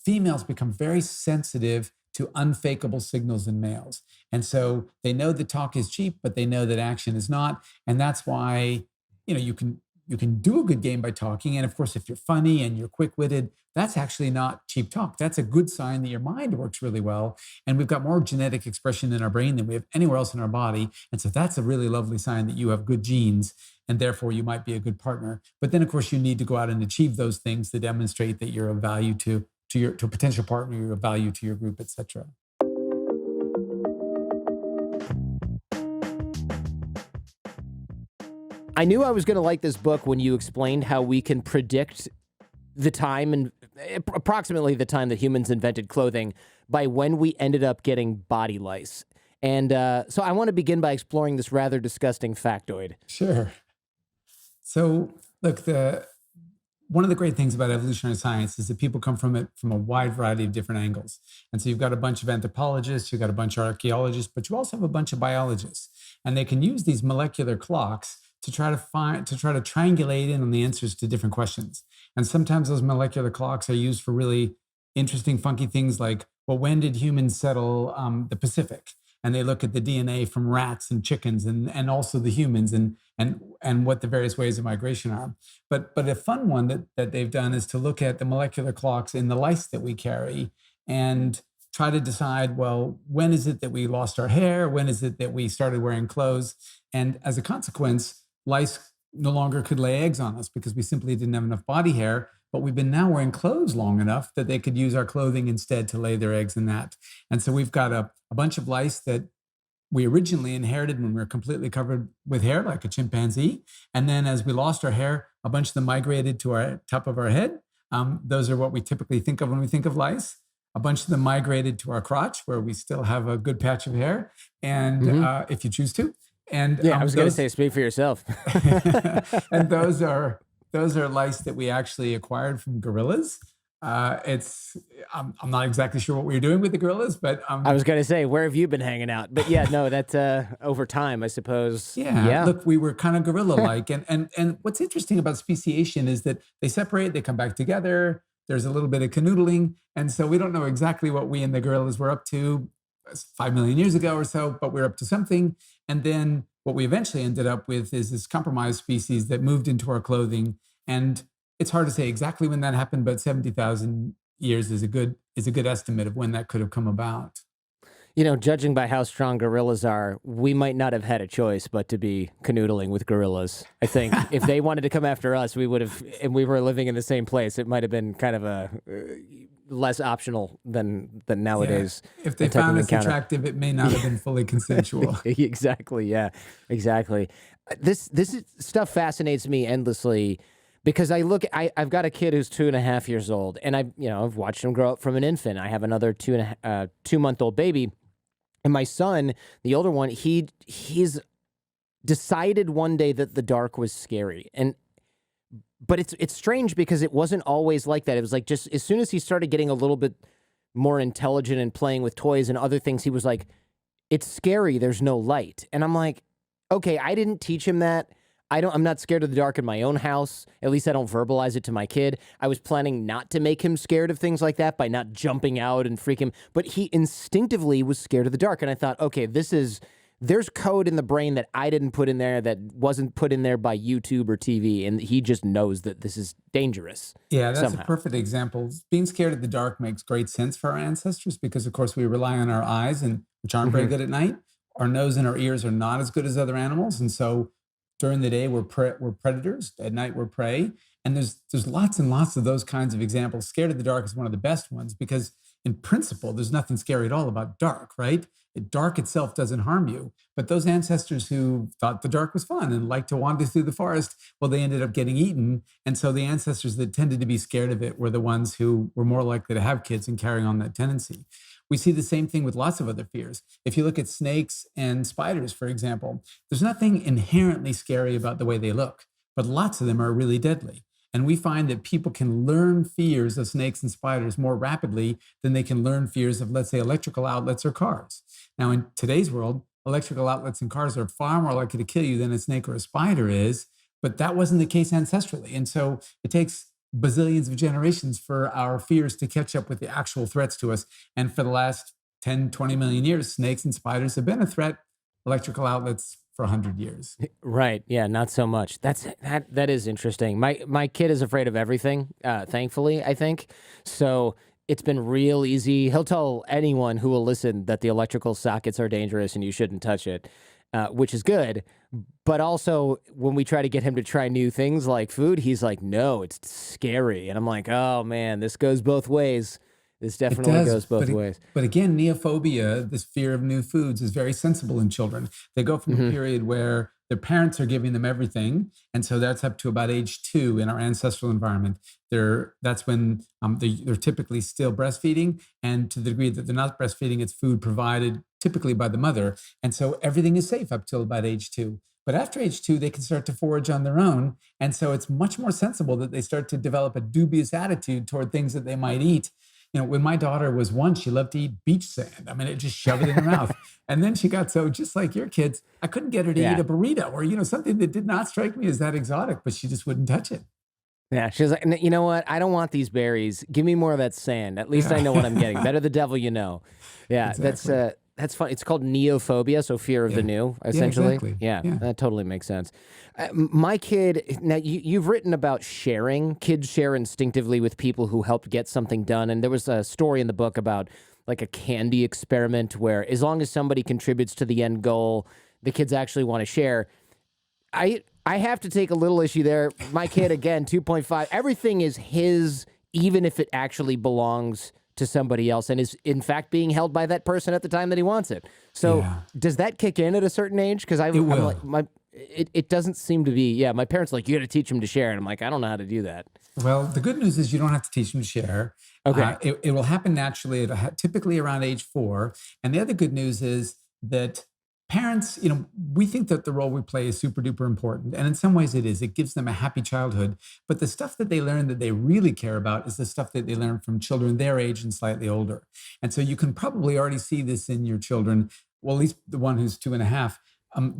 females become very sensitive to unfakeable signals in males. And so they know that talk is cheap, but they know that action is not. And that's why, you can do a good game by talking. And of course, if you're funny and you're quick-witted, that's actually not cheap talk. That's a good sign that your mind works really well. And we've got more genetic expression in our brain than we have anywhere else in our body. And so that's a really lovely sign that you have good genes, and therefore you might be a good partner. But then, of course, you need to go out and achieve those things to demonstrate that you're of value to a potential partner, you're of value to your group, et cetera. I knew I was going to like this book when you explained how we can predict the time and approximately the time that humans invented clothing by when we ended up getting body lice. And so I want to begin by exploring this rather disgusting factoid. Sure. So look, one of the great things about evolutionary science is that people come from it from a wide variety of different angles. And so you've got a bunch of anthropologists, you've got a bunch of archaeologists, but you also have a bunch of biologists. And they can use these molecular clocks to try to triangulate in on the answers to different questions. And sometimes those molecular clocks are used for really interesting, funky things like, well, when did humans settle the Pacific? And they look at the DNA from rats and chickens and also the humans and what the various ways of migration are. But a fun one that they've done is to look at the molecular clocks in the lice that we carry and try to decide, well, when is it that we lost our hair? When is it that we started wearing clothes? And as a consequence, lice no longer could lay eggs on us because we simply didn't have enough body hair, but we've been now wearing clothes long enough that they could use our clothing instead to lay their eggs in that. And so we've got a bunch of lice that we originally inherited when we were completely covered with hair, like a chimpanzee. And then as we lost our hair, a bunch of them migrated to our top of our head. Those are what we typically think of when we think of lice. A bunch of them migrated to our crotch, where we still have a good patch of hair, and if you choose to. And I was going to say, speak for yourself. And those are lice that we actually acquired from gorillas. I'm not exactly sure what we were doing with the gorillas, but I was going to say, where have you been hanging out? But yeah, no, that's over time, I suppose. Yeah, look, we were kind of gorilla-like, and what's interesting about speciation is that they separate, they come back together. There's a little bit of canoodling, and so we don't know exactly what we and the gorillas were up to 5 million years ago or so, but we're up to something. And then what we eventually ended up with is this compromised species that moved into our clothing. And it's hard to say exactly when that happened, but 70,000 years is a good estimate of when that could have come about. Judging by how strong gorillas are, we might not have had a choice but to be canoodling with gorillas. I think if they wanted to come after us, we would have, and we were living in the same place, it might have been kind of a less optional than nowadays. Yeah. If they found us attractive, it may not have been fully consensual. Exactly. Yeah, exactly. This stuff fascinates me endlessly because I've got a kid who's 2.5 years old, and I've watched him grow up from an infant. I have another 2-month-old baby. And my son, the older one, he's decided one day that the dark was scary. But it's strange because it wasn't always like that. It was like just as soon as he started getting a little bit more intelligent and playing with toys and other things, he was like, it's scary, there's no light. And I'm like, okay, I didn't teach him that. I'm not scared of the dark in my own house. At least I don't verbalize it to my kid. I was planning not to make him scared of things like that by not jumping out and freak him. But he instinctively was scared of the dark. And I thought, okay, there's code in the brain that I didn't put in there that wasn't put in there by YouTube or TV. And he just knows that this is dangerous. Yeah, that's somehow. a perfect example. Being scared of the dark makes great sense for our ancestors because, of course, we rely on our eyes, which aren't very good at night. Our nose and our ears are not as good as other animals. And so during the day, we're predators. At night, we're prey. And there's lots and lots of those kinds of examples. Scared of the dark is one of the best ones because, in principle, there's nothing scary at all about dark, right? Dark itself doesn't harm you. But those ancestors who thought the dark was fun and liked to wander through the forest, well, they ended up getting eaten. And so the ancestors that tended to be scared of it were the ones who were more likely to have kids and carrying on that tendency. We see the same thing with lots of other fears. If you look at snakes and spiders, for example, there's nothing inherently scary about the way they look, but lots of them are really deadly. And we find that people can learn fears of snakes and spiders more rapidly than they can learn fears of, let's say, electrical outlets or cars. Now, in today's world, electrical outlets and cars are far more likely to kill you than a snake or a spider is, but that wasn't the case ancestrally. And so it takes bazillions of generations for our fears to catch up with the actual threats to us. And for the last 10, 20 million years, snakes and spiders have been a threat, electrical outlets for 100 years. Right. Yeah, not so much. That is interesting. My kid is afraid of everything, thankfully, I think. So it's been real easy. He'll tell anyone who will listen that the electrical sockets are dangerous and you shouldn't touch it, which is good. But also, when we try to get him to try new things like food, he's like, "No, it's scary." And I'm like, "Oh man, this goes both ways. This It definitely does, goes both ways." but again, neophobia, this fear of new foods, is very sensible in children. They go from a Hmm. period where their parents are giving them everything, and so that's up to about age 2 in our ancestral environment. That's when they're typically still breastfeeding, and to the degree that they're not breastfeeding, it's food provided typically by the mother, and so everything is safe up till about age 2. But after age 2, they can start to forage on their own, and so it's much more sensible that they start to develop a dubious attitude toward things that they might eat. When my daughter was 1, she loved to eat beach sand. I mean, it just shove it in her mouth. And then she got so, just like your kids, I couldn't get her to eat Yeah. a burrito or, something that did not strike me as that exotic, but she just wouldn't touch it. Yeah, she was like, You know what? I don't want these berries. Give me more of that sand. At least I know what I'm getting. Yeah, Better the devil you know." Yeah, exactly. that's fun. It's called neophobia, so fear of the Yeah. new, Yeah, essentially. exactly. Yeah, Yeah. that totally makes sense. My kid, now you've written about sharing. Kids share instinctively with people who helped get something done, and there was a story in the book about like a candy experiment where as long as somebody contributes to the end goal, the kids actually want to share. I have to take a little issue there. My kid, again, 2.5, everything is his, even if it actually belongs to somebody else and is in fact being held by that person at the time that he wants it. So Yeah, does that kick in at a certain age? Because it I'm like, will. it doesn't seem to be. Yeah, my parents are like, you got to teach him to share, and I'm like, I don't know how to do that. Well, the good news is you don't have to teach them to share. Okay. It will happen naturally, typically around age 4. And the other good news is that parents, we think that the role we play is super duper important. And in some ways it is. It gives them a happy childhood. But the stuff that they learn that they really care about is the stuff that they learn from children their age and slightly older. And so you can probably already see this in your children. Well, at least the one who's 2.5.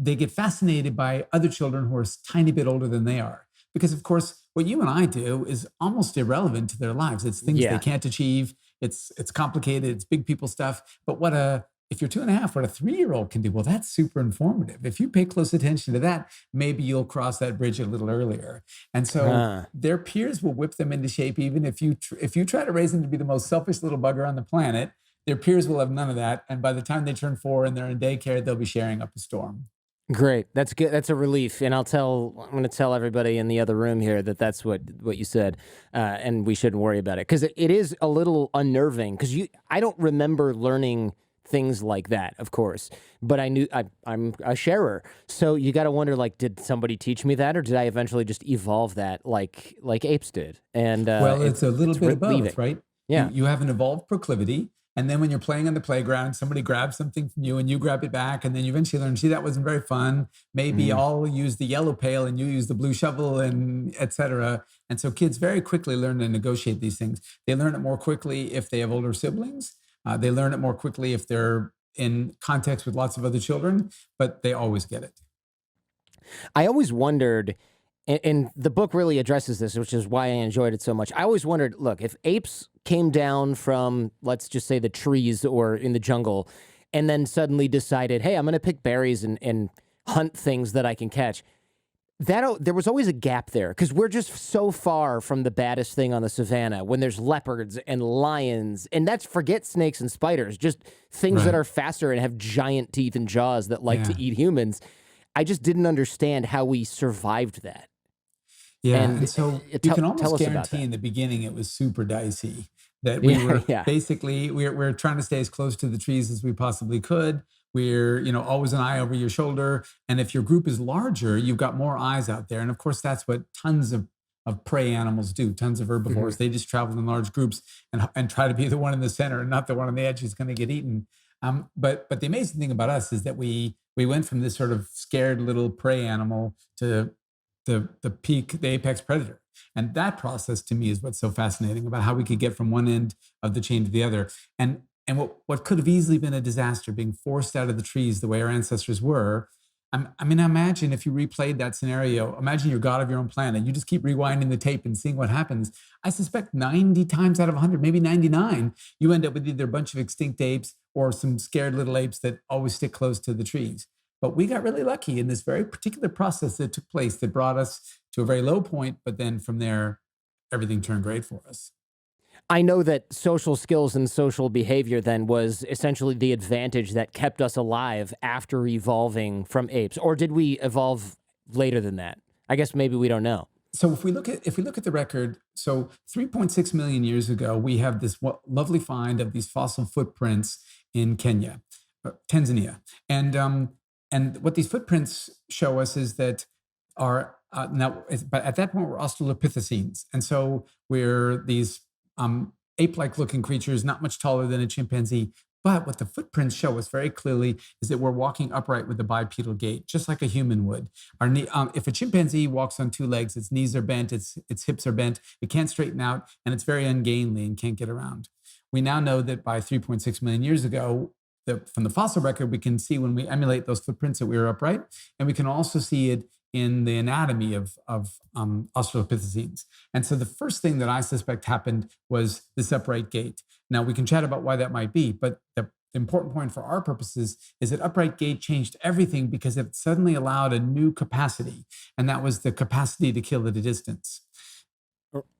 They get fascinated by other children who are a tiny bit older than they are. Because, of course, what you and I do is almost irrelevant to their lives. It's things they Yeah. can't achieve. It's complicated. It's big people stuff. But if you're 2.5, what a 3-year-old can do, well, that's super informative. If you pay close attention to that, maybe you'll cross that bridge a little earlier. And so Uh, their peers will whip them into shape, even if you try to raise them to be the most selfish little bugger on the planet. Their peers will have none of that. And by the time they turn 4 and they're in daycare, they'll be sharing up a storm. Great. That's good. That's a relief. And I'm going to tell everybody in the other room here that that's what you said, and we shouldn't worry about it because it is a little unnerving. Because I don't remember learning things like that, of course, but I'm a sharer, so you got to wonder, like, did somebody teach me that, or did I eventually just evolve that, like apes did? And Well, it's a little bit of both, relieving. right? You Yeah. you have an evolved proclivity, and then when you're playing on the playground, somebody grabs something from you and you grab it back, and then you eventually learn, gee, that wasn't very fun. Maybe Mhm. I'll use the yellow pail and you use the blue shovel, and et cetera. And so kids very quickly learn to negotiate these things. They learn it more quickly if they have older siblings. They learn it more quickly if they're in context with lots of other children, but they always get it. I always wondered, and the book really addresses this, which is why I enjoyed it so much. I always wondered, look, if apes came down from, let's just say, the trees or in the jungle, and then suddenly decided, hey, I'm going to pick berries and hunt things that I can catch. There was always a gap there because we're just so far from the baddest thing on the savannah when there's leopards and lions, and that's forget snakes and spiders, just things that Right. are faster and have giant teeth and jaws that like to Yeah. eat humans. I just didn't understand how we survived that. Yeah, And and so you tell can tell almost us about guarantee that. in the beginning it was super dicey. That we Yeah, were yeah. basically we're trying to stay as close to the trees as we possibly could. We're always an eye over your shoulder, and if your group is larger, you've got more eyes out there. And of course, that's what tons of prey animals do. Tons of Mhm. herbivores, they just travel in large groups and try to be the one in the center and not the one on the edge who's going to get eaten. But the amazing thing about us is that we went from this sort of scared little prey animal to the apex predator. And that process to me is what's so fascinating about how we could get from one end of the chain to the other. And what could have easily been a disaster, being forced out of the trees the way our ancestors were, I mean, imagine if you replayed that scenario. Imagine you're God of your own planet. You just keep rewinding the tape and seeing what happens. I suspect 90 times out of 100, maybe 99, you end up with either a bunch of extinct apes or some scared little apes that always stick close to the trees. But we got really lucky in this very particular process that took place that brought us to a very low point. But then from there, everything turned great for us. I know that social skills and social behavior then was essentially the advantage that kept us alive after evolving from apes. Or did we evolve later than that? I guess maybe we don't know. So if we look at the record, so 3.6 million years ago, we have this lovely find of these fossil footprints in Kenya, Tanzania, and what these footprints show us is that but at that point we're Australopithecines, and so we're these ape-like looking creatures, not much taller than a chimpanzee. But what the footprints show us very clearly is that we're walking upright with a bipedal gait, just like a human would. If a chimpanzee walks on two legs, its knees are bent, its hips are bent, it can't straighten out, and it's very ungainly and can't get around. We now know that by 3.6 million years ago, from the fossil record, we can see when we emulate those footprints that we were upright, and we can also see it in the anatomy of Australopithecines. And so the first thing that I suspect happened was this upright gait. Now, we can chat about why that might be, but the important point for our purposes is that upright gait changed everything because it suddenly allowed a new capacity, and that was the capacity to kill at a distance.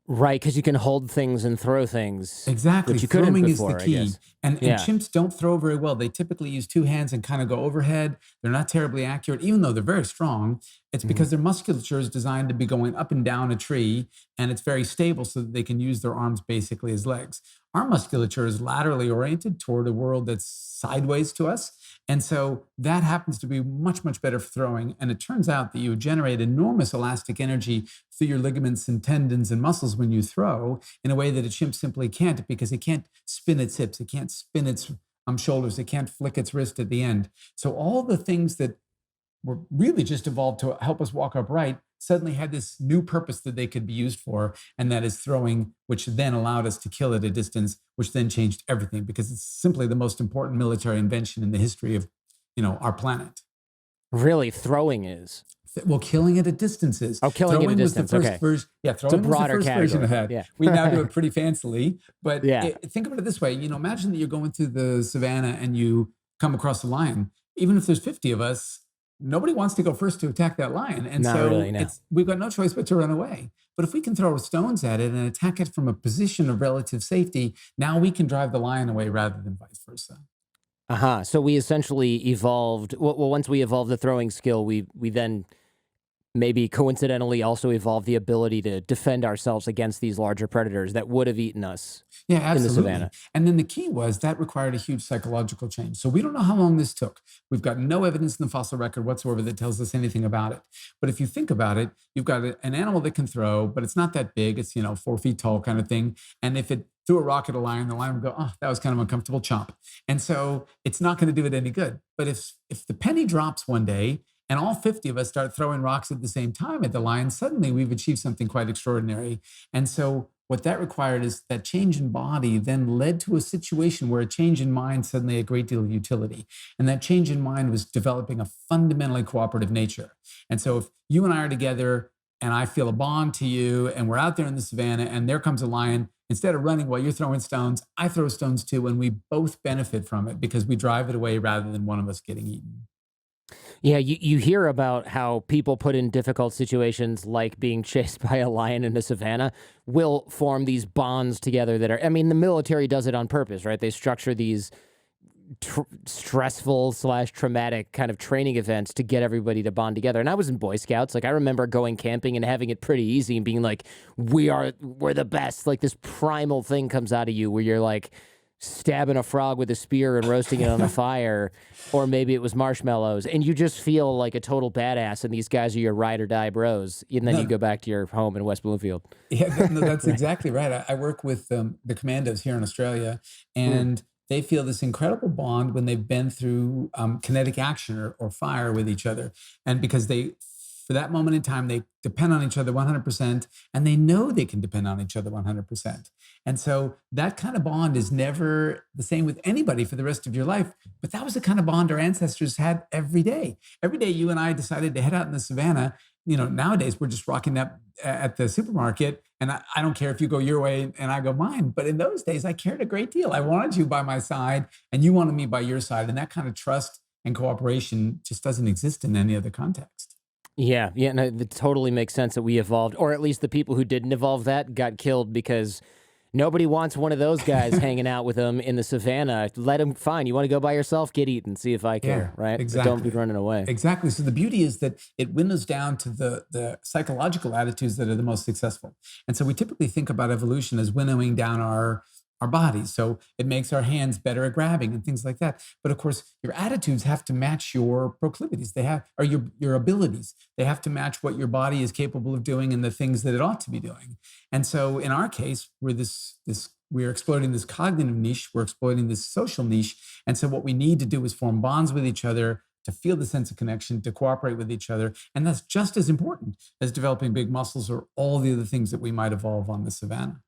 Right, because you can hold things and throw things, Exactly. which you couldn't Throwing before, is I the key. guess. And Yeah. chimps don't throw very well. They typically use two hands and kind of go overhead. They're not terribly accurate, even though they're very strong. It's Mhm. because their musculature is designed to be going up and down a tree, and it's very stable so that they can use their arms basically as legs. Our musculature is laterally oriented toward a world that's sideways to us. And so that happens to be much, much better for throwing. And it turns out that you generate enormous elastic energy through your ligaments and tendons and muscles when you throw in a way that a chimp simply can't, because it can't spin its hips, it can't spin its shoulders, it can't flick its wrist at the end. So all the things that were really just evolved to help us walk upright suddenly had this new purpose that they could be used for, and that is throwing, which then allowed us to kill at a distance, which then changed everything because it's simply the most important military invention in the history of our planet. Really, throwing is. Well, killing at a distance is. Oh, killing at a Throwing was the distance, first okay. version. Yeah, It's a throwing was the broader first version category. I had. Yeah. We now do it pretty fancily, but Yeah. think about it this way. Imagine that you're going through the savannah and you come across a lion. Even if there's 50 of us, nobody wants to go first to attack that lion. And Not so really, no. we've got no choice but to run away. But if we can throw stones at it and attack it from a position of relative safety, now we can drive the lion away rather than vice versa. Uh-huh. So we essentially evolved. Well, once we evolved the throwing skill, we then maybe coincidentally also evolved the ability to defend ourselves against these larger predators that would have eaten us Yeah, in the absolutely. savannah. And then the key was that required a huge psychological change. So we don't know how long this took. We've got no evidence in the fossil record whatsoever that tells us anything about it. But if you think about it, you've got an animal that can throw, but it's not that big. It's 4 feet tall kind of thing. And if it threw a rock at a lion, the lion would go, "Oh, that was kind of uncomfortable, chomp." And so it's not going to do it any good. But if the penny drops one day and all 50 of us start throwing rocks at the same time at the lion, suddenly we've achieved something quite extraordinary. And so what that required is that change in body then led to a situation where a change in mind suddenly had a great deal of utility. And that change in mind was developing a fundamentally cooperative nature. And so if you and I are together and I feel a bond to you and we're out there in the savannah and there comes a lion, instead of running while you're throwing stones, I throw stones too, and we both benefit from it because we drive it away rather than one of us getting eaten. Yeah, you hear about how people put in difficult situations like being chased by a lion in a savannah will form these bonds together that are, I mean, the military does it on purpose, right? They structure these stressful slash traumatic kind of training events to get everybody to bond together. And I was in Boy Scouts. Like I remember going camping and having it pretty easy and being like, we're the best. Like this primal thing comes out of you where you're like stabbing a frog with a spear and roasting it on a fire, or maybe it was marshmallows, and you just feel like a total badass, and these guys are your ride or die bros, and then you go back to your home in West Bloomfield. Yeah, no, that's exactly right. I work with the commandos here in Australia, and they feel this incredible bond when they've been through kinetic action or fire with each other. And because for that moment in time, they depend on each other 100%, and they know they can depend on each other 100%. And so that kind of bond is never the same with anybody for the rest of your life. But that was the kind of bond our ancestors had every day. Every day you and I decided to head out in the savannah. Nowadays we're just rocking up at the supermarket, and I don't care if you go your way and I go mine. But in those days, I cared a great deal. I wanted you by my side, and you wanted me by your side. And that kind of trust and cooperation just doesn't exist in any other context. Yeah, yeah, no, it totally makes sense that we evolved, or at least the people who didn't evolve that got killed because nobody wants one of those guys hanging out with them in the savannah. Let them, fine. You want to go by yourself? Get eaten. See if I Yeah, care, right? But exactly. don't be running away. Exactly. So the beauty is that it windows down to the psychological attitudes that are the most successful. And so we typically think about evolution as winnowing down our bodies. So it makes our hands better at grabbing and things like that. But of course, your attitudes have to match your proclivities. They have, or your abilities. They have to match what your body is capable of doing and the things that it ought to be doing. And so in our case, we're exploiting this cognitive niche, we're exploiting this social niche. And so what we need to do is form bonds with each other to feel the sense of connection, to cooperate with each other. And that's just as important as developing big muscles or all the other things that we might evolve on the savannah.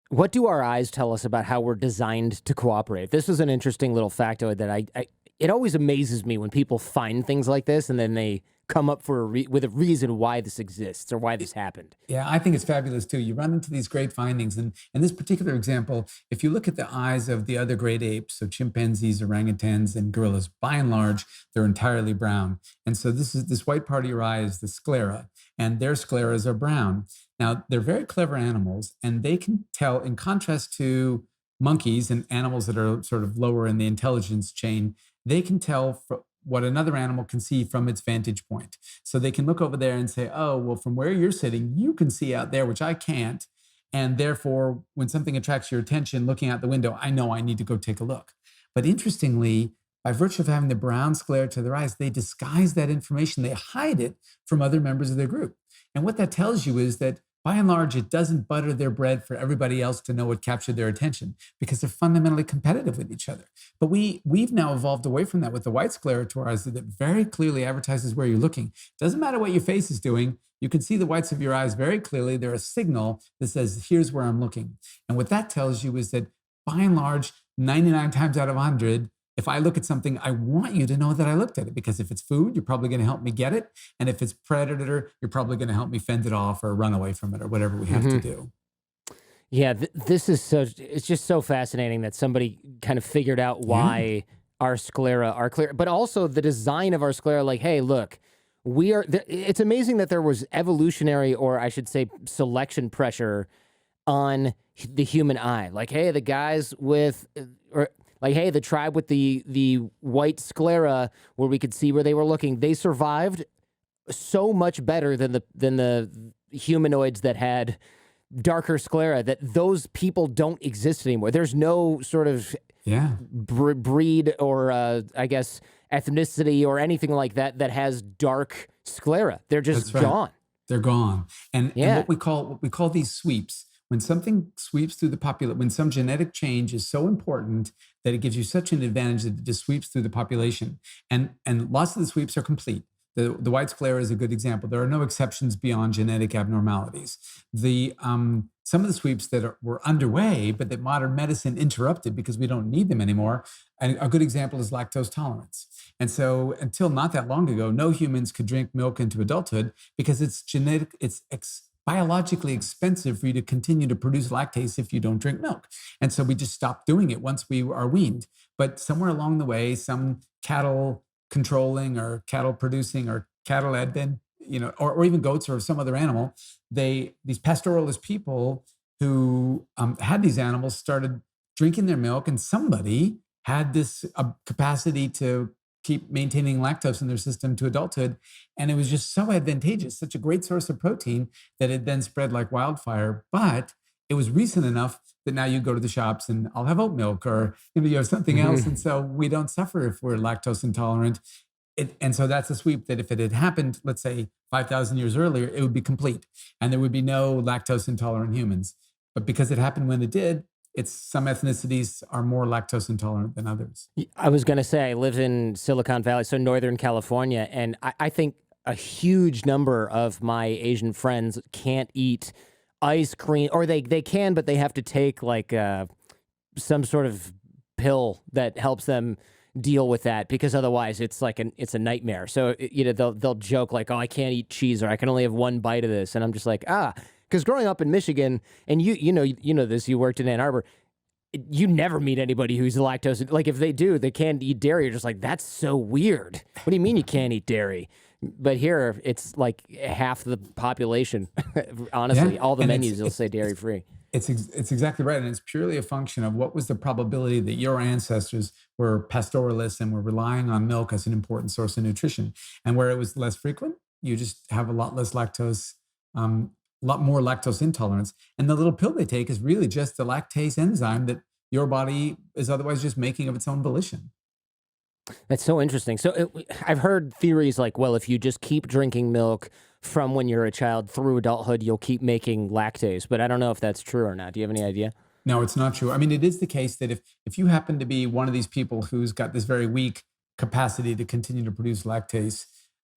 What do our eyes tell us about how we're designed to cooperate? This is an interesting little factoid that it always amazes me when people find things like this and then they come up with a reason why this exists or why this happened. Yeah, I think it's fabulous too. You run into these great findings. And in this particular example, if you look at the eyes of the other great apes, so chimpanzees, orangutans, and gorillas, by and large, they're entirely brown. And so this white part of your eye is the sclera, and their scleras are brown. Now, they're very clever animals, and they can tell, in contrast to monkeys and animals that are sort of lower in the intelligence chain, they can tell what another animal can see from its vantage point. So they can look over there and say, oh, well, from where you're sitting, you can see out there, which I can't. And therefore, when something attracts your attention, looking out the window, I know I need to go take a look. But interestingly, by virtue of having the brown sclera to their eyes, they disguise that information. They hide it from other members of their group. And what that tells you is that by and large, it doesn't butter their bread for everybody else to know what captured their attention because they're fundamentally competitive with each other. But we've now evolved away from that with the white sclera to our eyes that very clearly advertises where you're looking. Doesn't matter what your face is doing. You can see the whites of your eyes very clearly. They're a signal that says, here's where I'm looking. And what that tells you is that by and large, 99 times out of 100, if I look at something, I want you to know that I looked at it because if it's food, you're probably going to help me get it. And if it's predator, you're probably going to help me fend it off or run away from it or whatever we have to do. Yeah, this is it's just so fascinating that somebody kind of figured out why our sclera are clear, but also the design of our sclera, like, hey, look, it's amazing that there was evolutionary, or I should say selection pressure on the human eye. Like, hey, the guys with, or like, hey, the tribe with the white sclera where we could see where they were looking, they survived so much better than the humanoids that had darker sclera, that those people don't exist anymore. There's no sort of breed or I guess ethnicity or anything like that that has dark sclera. They're just gone. They're gone. And what we call these sweeps. When something sweeps through the population, when some genetic change is so important that it gives you such an advantage that it just sweeps through the population, and lots of the sweeps are complete. The white sclera is a good example. There are no exceptions beyond genetic abnormalities. Some of the sweeps that were underway, but that modern medicine interrupted because we don't need them anymore. And a good example is lactose tolerance. And so until not that long ago, no humans could drink milk into adulthood because it's biologically expensive for you to continue to produce lactase if you don't drink milk. And so we just stopped doing it once we are weaned. But somewhere along the way, some cattle controlling or cattle producing or cattle advent, or even goats or some other animal, these pastoralist people who had these animals started drinking their milk, and somebody had this capacity to keep maintaining lactose in their system to adulthood. And it was just so advantageous, such a great source of protein that it then spread like wildfire. But it was recent enough that now you go to the shops and I'll have oat milk or you have something else. And so we don't suffer if we're lactose intolerant. And so that's a sweep that if it had happened, let's say 5,000 years earlier, it would be complete. And there would be no lactose intolerant humans. But because it happened when it did, some ethnicities are more lactose intolerant than others. I was going to say, I live in Silicon Valley, so Northern California, and I think a huge number of my Asian friends can't eat ice cream, or they can, but they have to take like some sort of pill that helps them deal with that, because otherwise it's like it's a nightmare. So they'll joke like, "Oh, I can't eat cheese, or I can only have one bite of this," and I'm just like, because growing up in Michigan, and you know this, you worked in Ann Arbor, you never meet anybody who's lactose. Like if they do, they can't eat dairy. You're just like, that's so weird. What do you mean you can't eat dairy? But here, it's like half the population. Yeah, Honestly, all the and menus will say dairy free. it's exactly right, and it's purely a function of what was the probability that your ancestors were pastoralists and were relying on milk as an important source of nutrition, and where it was less frequent, you just have a lot less lactose, a lot more lactose intolerance, and the little pill they take is really just the lactase enzyme that your body is otherwise just making of its own volition. That's so interesting. So I've heard theories like, well, if you just keep drinking milk from when you're a child through adulthood, you'll keep making lactase. But I don't know if that's true or not. Do you have any idea? No, it's not true. I mean, it is the case that if you happen to be one of these people who's got this very weak capacity to continue to produce lactase,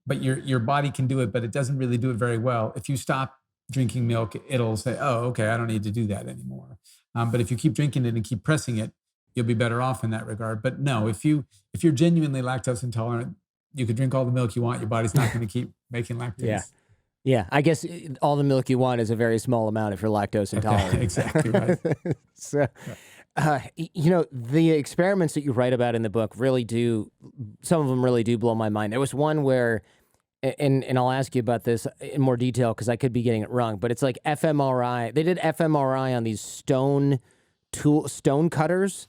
but your body can do it, but it doesn't really do it very well. If you stop drinking milk, it'll say, "Oh, okay, I don't need to do that anymore." But if you keep drinking it and keep pressing it, you'll be better off in that regard. But no, if you're genuinely lactose intolerant, you could drink all the milk you want. Your body's not going to keep making Yeah. lactase. Yeah. I guess all the milk you want is a very small amount if you're lactose intolerant. Exactly right. So, the experiments that you write about in the book really do, some of them really do blow my mind. There was one where, and I'll ask you about this in more detail because I could be getting it wrong, but it's like fMRI. They did fMRI on these stone cutters,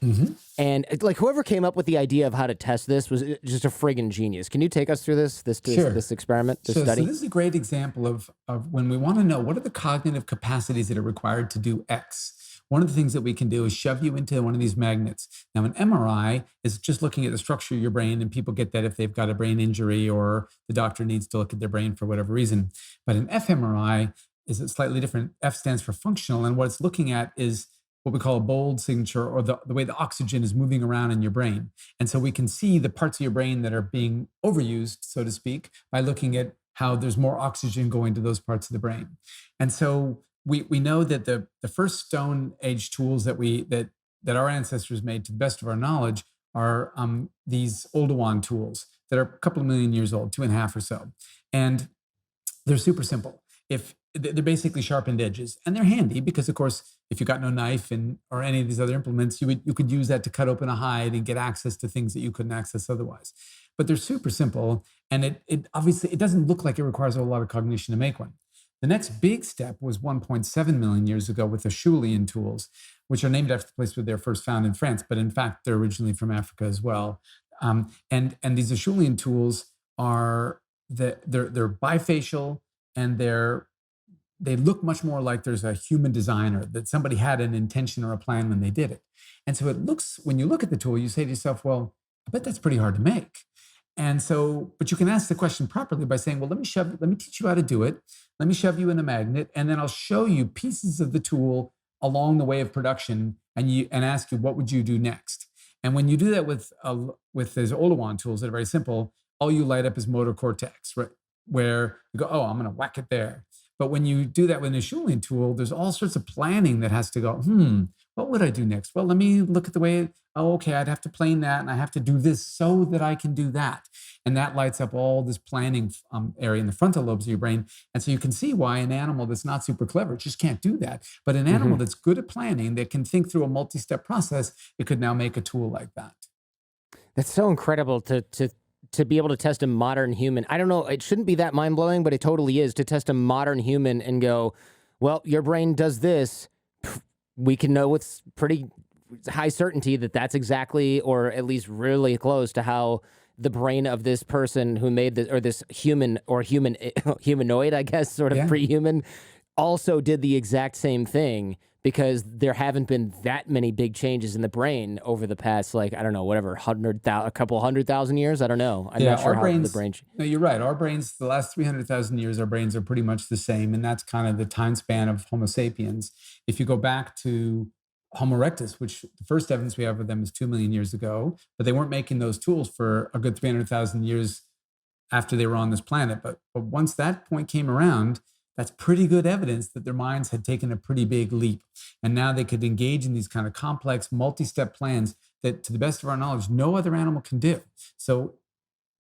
and like whoever came up with the idea of how to test this was just a friggin' genius. Can you take us through Sure. this experiment, this So study? this is a great example of when we want to know what are the cognitive capacities that are required to do X. One of the things that we can do is shove you into one of these magnets. Now, an MRI is just looking at the structure of your brain, and people get that if they've got a brain injury or the doctor needs to look at their brain for whatever reason. But an fMRI is slightly different. F stands for functional, and what it's looking at is what we call a bold signature, or the way the oxygen is moving around in your brain. And so we can see the parts of your brain that are being overused, so to speak, by looking at how there's more oxygen going to those parts of the brain. And so we know that the first Stone Age tools that our ancestors made, to the best of our knowledge, are these Oldowan tools that are a couple of million years old, 2.5 or so. And they're super simple. If they're basically sharpened edges, and they're handy because, of course, if you got no knife or any of these other implements, you could use that to cut open a hide and get access to things that you couldn't access otherwise. But they're super simple, and it obviously it doesn't look like it requires a lot of cognition to make one. The next big step was 1.7 million years ago with the Schulian tools, which are named after the place where they're first found in France, but in fact they're originally from Africa as well. And these Schulian tools they're bifacial, and they look much more like there's a human designer, that somebody had an intention or a plan when they did it. And so it looks, when you look at the tool, you say to yourself, well, I bet that's pretty hard to make. And so, but you can ask the question properly by saying, well, let me teach you how to do it. Let me shove you in a magnet, and then I'll show you pieces of the tool along the way of production, and ask you, what would you do next? And when you do that with those Olawan tools that are very simple, all you light up is motor cortex, right? Where you go, oh, I'm going to whack it there. But when you do that with a Schulian tool, there's all sorts of planning that has to go, what would I do next? Well, let me look at the way, oh, okay, I'd have to plane that, and I have to do this so that I can do that. And that lights up all this planning area in the frontal lobes of your brain. And so you can see why an animal that's not super clever just can't do that. But an animal that's good at planning, that can think through a multi-step process, it could now make a tool like that. That's so incredible to be able to test a modern human. I don't know, it shouldn't be that mind blowing, but it totally is, to test a modern human and go, well, your brain does this. We can know with pretty high certainty that that's exactly, or at least really close to how the brain of this person who made this, or this human, or humanoid, I guess, sort of Yeah. pre-human, also did the exact same thing, because there haven't been that many big changes in the brain over the past, like, I don't know, whatever, a couple 100,000 years. I don't know. I'm Yeah, not sure our how brains. the brain. No, you're right. Our brains, the last 300,000 years, our brains are pretty much the same, and that's kind of the time span of Homo sapiens. If you go back to Homo erectus, which the first evidence we have of them is 2 million years ago, but they weren't making those tools for a good 300,000 years after they were on this planet. But once that point came around, that's pretty good evidence that their minds had taken a pretty big leap. And now they could engage in these kind of complex multi-step plans that, to the best of our knowledge, no other animal can do. So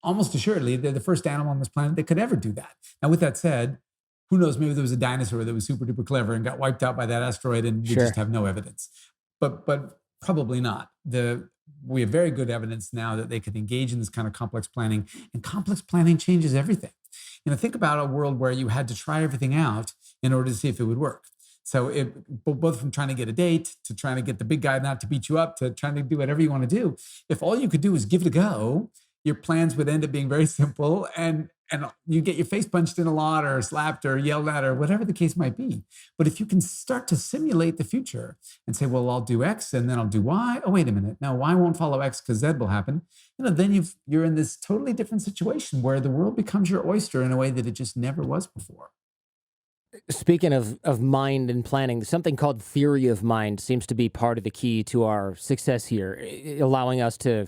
almost assuredly, they're the first animal on this planet that could ever do that. Now, with that said, who knows, maybe there was a dinosaur that was super duper clever and got wiped out by that asteroid and we just Sure. have no evidence. But probably not. We have very good evidence now that they could engage in this kind of complex planning, and complex planning changes everything. Think about a world where you had to try everything out in order to see if it would work. So both from trying to get a date to trying to get the big guy not to beat you up to trying to do whatever you want to do, if all you could do is give it a go, your plans would end up being very simple, and you get your face punched in a lot or slapped or yelled at or whatever the case might be. But if you can start to simulate the future and say, well, I'll do X and then I'll do Y. Oh, wait a minute. Now Y won't follow X because Z will happen. Then you're in this totally different situation where the world becomes your oyster in a way that it just never was before. Speaking of mind and planning, something called theory of mind seems to be part of the key to our success here, allowing us to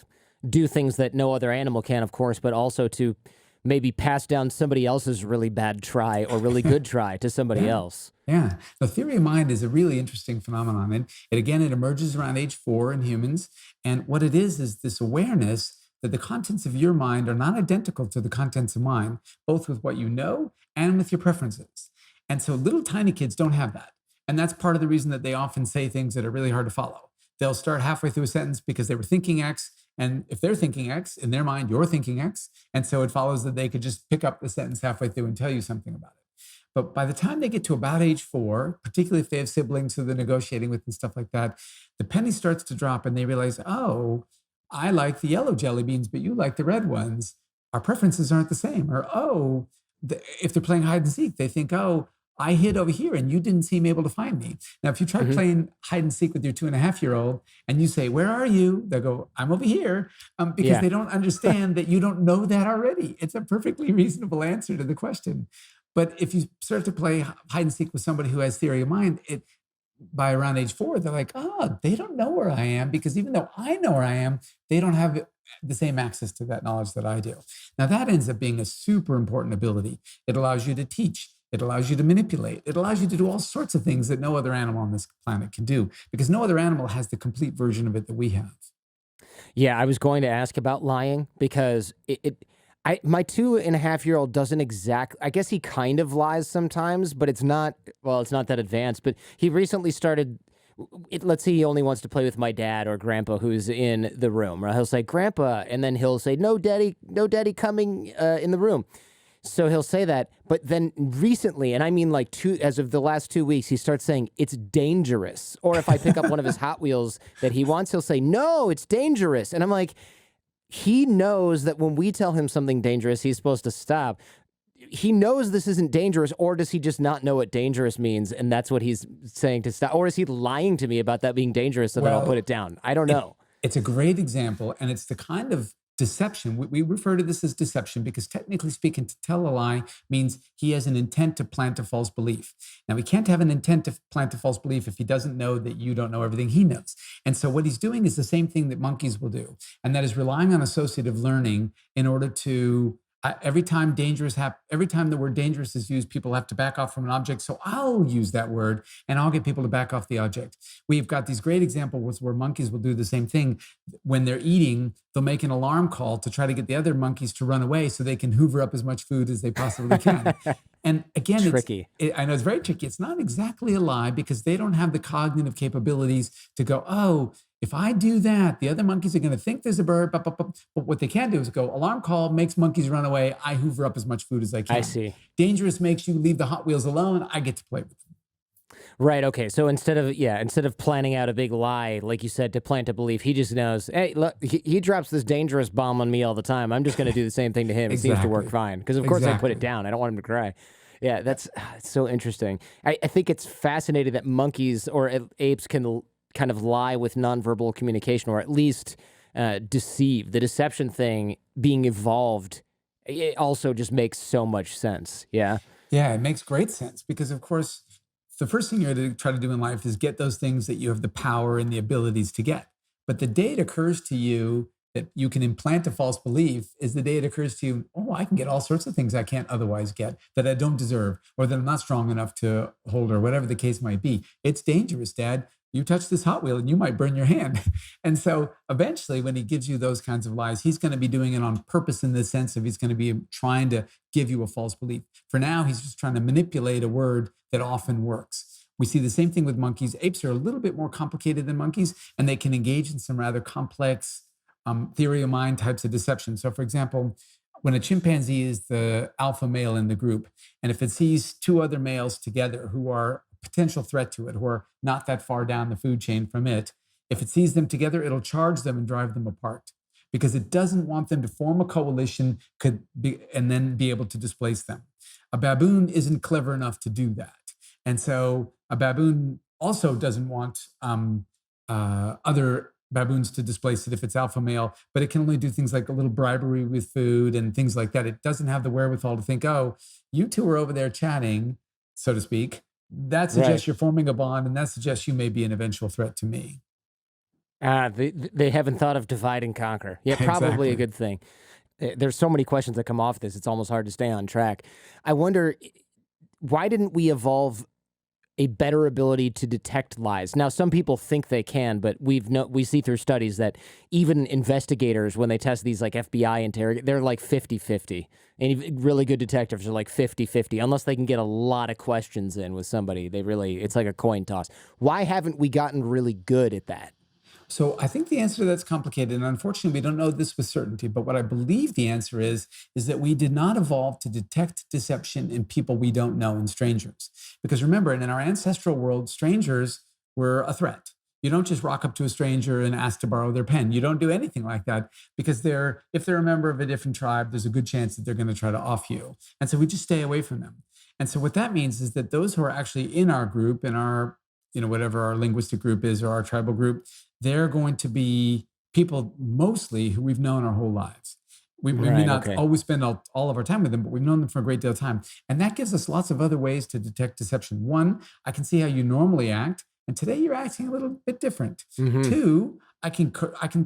do things that no other animal can, of course, but also to maybe pass down somebody else's really bad try or really good try to somebody Yeah. else. Yeah. The theory of mind is a really interesting phenomenon. And it emerges around age 4 in humans. And what it is this awareness that the contents of your mind are not identical to the contents of mine, both with what you know and with your preferences. And so little tiny kids don't have that. And that's part of the reason that they often say things that are really hard to follow. They'll start halfway through a sentence because they were thinking X. And if they're thinking X, in their mind, you're thinking X. And so it follows that they could just pick up the sentence halfway through and tell you something about it. But by the time they get to about age 4, particularly if they have siblings who they're negotiating with and stuff like that, the penny starts to drop and they realize, oh, I like the yellow jelly beans, but you like the red ones. Our preferences aren't the same. Or, oh, if they're playing hide and seek, they think, oh, I hid over here and you didn't seem able to find me. Now, if you try Hmm. playing hide and seek with your 2.5-year-old and you say, where are you? They'll go, I'm over here, because Yeah. they don't understand that you don't know that already. It's a perfectly reasonable answer to the question. But if you start to play hide and seek with somebody who has theory of mind, by around age 4, they're like, oh, they don't know where I am because even though I know where I am, they don't have the same access to that knowledge that I do. Now, that ends up being a super important ability. It allows you to teach. It allows you to manipulate. It allows you to do all sorts of things that no other animal on this planet can do because no other animal has the complete version of it that we have. Yeah, I was going to ask about lying because my 2.5-year-old doesn't exact. I guess he kind of lies sometimes, but it's not. Well, it's not that advanced. But he recently started. Let's say he only wants to play with my dad or grandpa who's in the room. Right? He'll say, "Grandpa," and then he'll say, no, daddy, coming in the room." So he'll say that, but then recently, and I mean like as of the last 2 weeks, he starts saying it's dangerous. Or if I pick up one of his Hot Wheels that he wants, he'll say, no, it's dangerous. And I'm like, he knows that when we tell him something dangerous, he's supposed to stop. He knows this isn't dangerous, or does he just not know what dangerous means? And that's what he's saying to stop. Or is he lying to me about that being dangerous so that I'll put Well, it down? I don't know. it's a great example, and it's the kind of deception. We refer to this as deception because, technically speaking, to tell a lie means he has an intent to plant a false belief. Now, he can't have an intent to plant a false belief if he doesn't know that you don't know everything he knows. And so, what he's doing is the same thing that monkeys will do, and that is relying on associative learning in order to. Every time every time the word dangerous is used, people have to back off from an object. So I'll use that word and I'll get people to back off the object. We've got these great examples where monkeys will do the same thing. When they're eating, they'll make an alarm call to try to get the other monkeys to run away so they can hoover up as much food as they possibly can. And again, Tricky. I know it's very tricky. It's not exactly a lie because they don't have the cognitive capabilities to go, oh, if I do that, the other monkeys are going to think there's a bird. But what they can do is go, alarm call makes monkeys run away. I hoover up as much food as I I can. see. Dangerous makes you leave the Hot Wheels alone. I get to play with them. Right. Okay. So instead of planning out a big lie, like you said, to plant a belief, he just knows, hey, look, he drops this dangerous bomb on me all the time. I'm just going to do the same thing to him. It seems to work Exactly. fine. Because of course I put it Exactly. down. I don't want him to cry. Yeah, it's so interesting. I think it's fascinating that monkeys or apes can kind of lie with nonverbal communication, or at least deceive. The deception thing being evolved, it also just makes so much sense. Yeah. Yeah, it makes great sense because, of course, the first thing you're to try to do in life is get those things that you have the power and the abilities to get. But the day it occurs to you that you can implant a false belief is the day it occurs to you, oh, I can get all sorts of things I can't otherwise get, that I don't deserve, or that I'm not strong enough to hold, or whatever the case might be. It's dangerous, Dad. You touch this Hot Wheel and you might burn your hand. And so eventually, when he gives you those kinds of lies, he's going to be doing it on purpose, in the sense of he's going to be trying to give you a false belief. For now, he's just trying to manipulate a word that often works. We see the same thing with monkeys. Apes are a little bit more complicated than monkeys, and they can engage in some rather complex theory of mind types of deception. So, for example, when a chimpanzee is the alpha male in the group, and if it sees two other males together who are a potential threat to it, who are not that far down the food chain from it, if it sees them together, it'll charge them and drive them apart, because it doesn't want them to form a coalition and then be able to displace them. A baboon isn't clever enough to do that. And so a baboon also doesn't want other baboons to displace it if it's alpha male, but it can only do things like a little bribery with food and things like that. It doesn't have the wherewithal to think, oh, you two are over there chatting, so to speak. That suggests you're forming a bond, and that suggests you may be an eventual threat to me. They haven't thought of divide and conquer. Yeah, probably a good thing. There's so many questions that come off this. It's almost hard to stay on track. I wonder, why didn't we evolve a better ability to detect lies? Now, some people think they can, but we see through studies that even investigators, when they test these like FBI interrogators, they're like 50-50. And really good detectives are like 50-50. Unless they can get a lot of questions in with somebody, it's like a coin toss. Why haven't we gotten really good at that? So I think the answer to that's complicated, and unfortunately, we don't know this with certainty. But what I believe the answer is that we did not evolve to detect deception in people we don't know, in strangers. Because remember, in our ancestral world, strangers were a threat. You don't just rock up to a stranger and ask to borrow their pen. You don't do anything like that, because if they're a member of a different tribe, there's a good chance that they're going to try to off you. And so we just stay away from them. And so what that means is that those who are actually in our group, in our, whatever our linguistic group is, or our tribal group, they're going to be people mostly who we've known our whole lives. We may not always spend all of our time with them, but we've known them for a great deal of time. And that gives us lots of other ways to detect deception. One, I can see how you normally act, and today you're acting a little bit different. Mm-hmm. Two, I can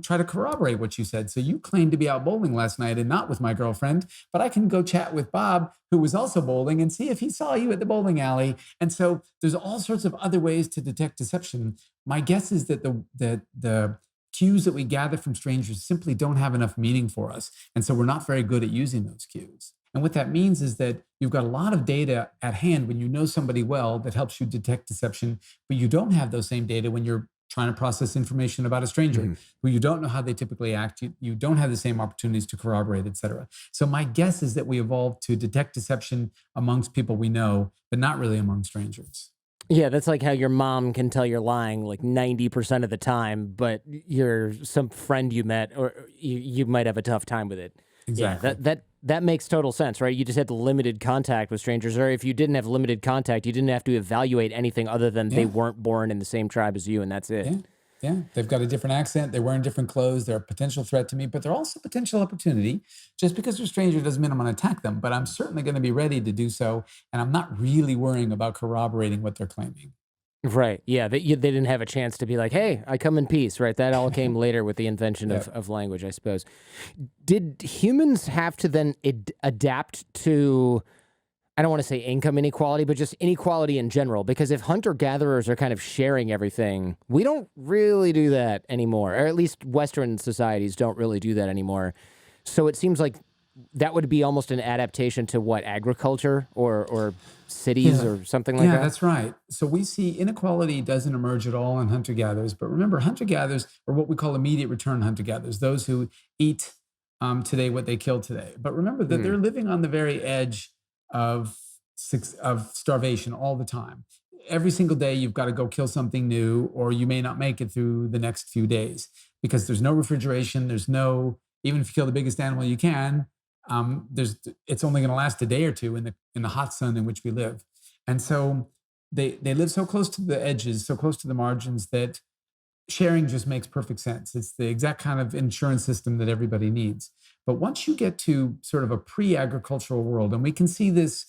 try to corroborate what you said. So you claimed to be out bowling last night and not with my girlfriend, but I can go chat with Bob, who was also bowling, and see if he saw you at the bowling alley. And so there's all sorts of other ways to detect deception. My guess is that the cues that we gather from strangers simply don't have enough meaning for us. And so we're not very good at using those cues. And what that means is that you've got a lot of data at hand when you know somebody well that helps you detect deception, but you don't have those same data when you're trying to process information about a stranger who you don't know how they typically act. You don't have the same opportunities to corroborate, et cetera. So my guess is that we evolved to detect deception amongst people we know, but not really among strangers. Yeah, that's like how your mom can tell you're lying like 90% of the time, but you're some friend you met, or you might have a tough time with it. Exactly. Yeah, that makes total sense, right? You just had the limited contact with strangers, or if you didn't have limited contact, you didn't have to evaluate anything other than they weren't born in the same tribe as you, and that's it. Yeah, they've got a different accent, they're wearing different clothes, they're a potential threat to me, but they're also a potential opportunity. Just because they're a stranger doesn't mean I'm going to attack them, but I'm certainly going to be ready to do so, and I'm not really worrying about corroborating what they're claiming. Right. Yeah. They didn't have a chance to be like, hey, I come in peace. Right. That all came later with the invention of language, I suppose. Did humans have to then adapt to, I don't want to say income inequality, but just inequality in general? Because if hunter-gatherers are kind of sharing everything, we don't really do that anymore. Or at least Western societies don't really do that anymore. So it seems like that would be almost an adaptation to what, agriculture or cities or something like that? Yeah, that's right. So we see inequality doesn't emerge at all in hunter-gatherers. But remember, hunter-gatherers are what we call immediate return hunter-gatherers, those who eat today what they kill today. But remember that they're living on the very edge of starvation all the time. Every single day, you've got to go kill something new, or you may not make it through the next few days because there's no refrigeration. Even if you kill the biggest animal you can, it's only going to last a day or two in the hot sun in which we live. And so they live so close to the edges, so close to the margins, that sharing just makes perfect sense. It's the exact kind of insurance system that everybody needs. But once you get to sort of a pre-agricultural world, and we can see this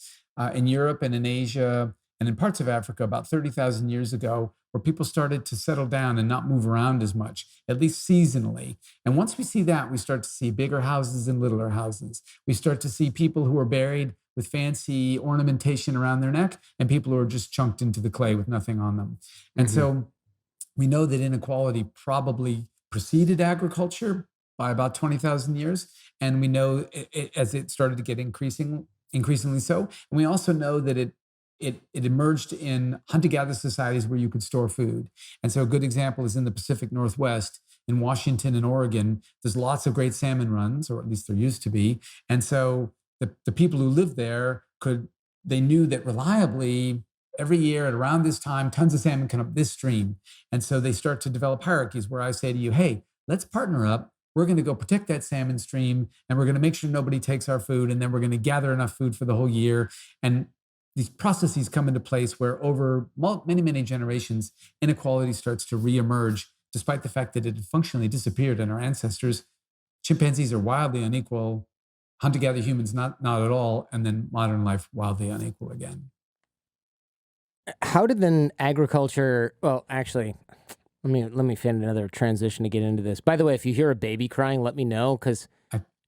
in Europe and in Asia and in parts of Africa about 30,000 years ago, where people started to settle down and not move around as much, at least seasonally. And once we see that, we start to see bigger houses and littler houses. We start to see people who are buried with fancy ornamentation around their neck and people who are just chunked into the clay with nothing on them. And so we know that inequality probably preceded agriculture by about 20,000 years. And we know as it started to get increasingly so. And we also know that it emerged in hunter-gatherer societies where you could store food. And so a good example is in the Pacific Northwest, in Washington and Oregon, there's lots of great salmon runs, or at least there used to be. And so the people who lived there they knew that reliably every year at around this time, tons of salmon come up this stream. And so they start to develop hierarchies where I say to you, hey, let's partner up. We're going to go protect that salmon stream and we're going to make sure nobody takes our food. And then we're going to gather enough food for the whole year. And these processes come into place where over many, many generations, inequality starts to reemerge, despite the fact that it had functionally disappeared in our ancestors. Chimpanzees are wildly unequal, hunter-gatherer humans not at all, and then modern life wildly unequal again. How did then agriculture? Well, actually, let me find another transition to get into this. By the way, if you hear a baby crying, let me know because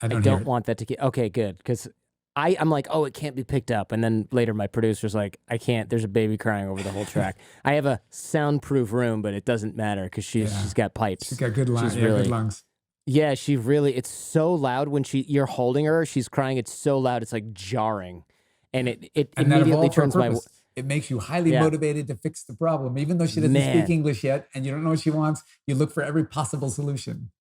I don't want that to get. Okay, good. Because I'm like, oh, it can't be picked up, and then later my producer's like, I can't. There's a baby crying over the whole track. I have a soundproof room, but it doesn't matter because she's got pipes. She's got good lungs. Good lungs. Yeah, it's so loud when you're holding her, she's crying. It's so loud, it's like jarring, and it immediately turns my. It makes you highly motivated to fix the problem. Even though she doesn't speak English yet and you don't know what she wants, you look for every possible solution.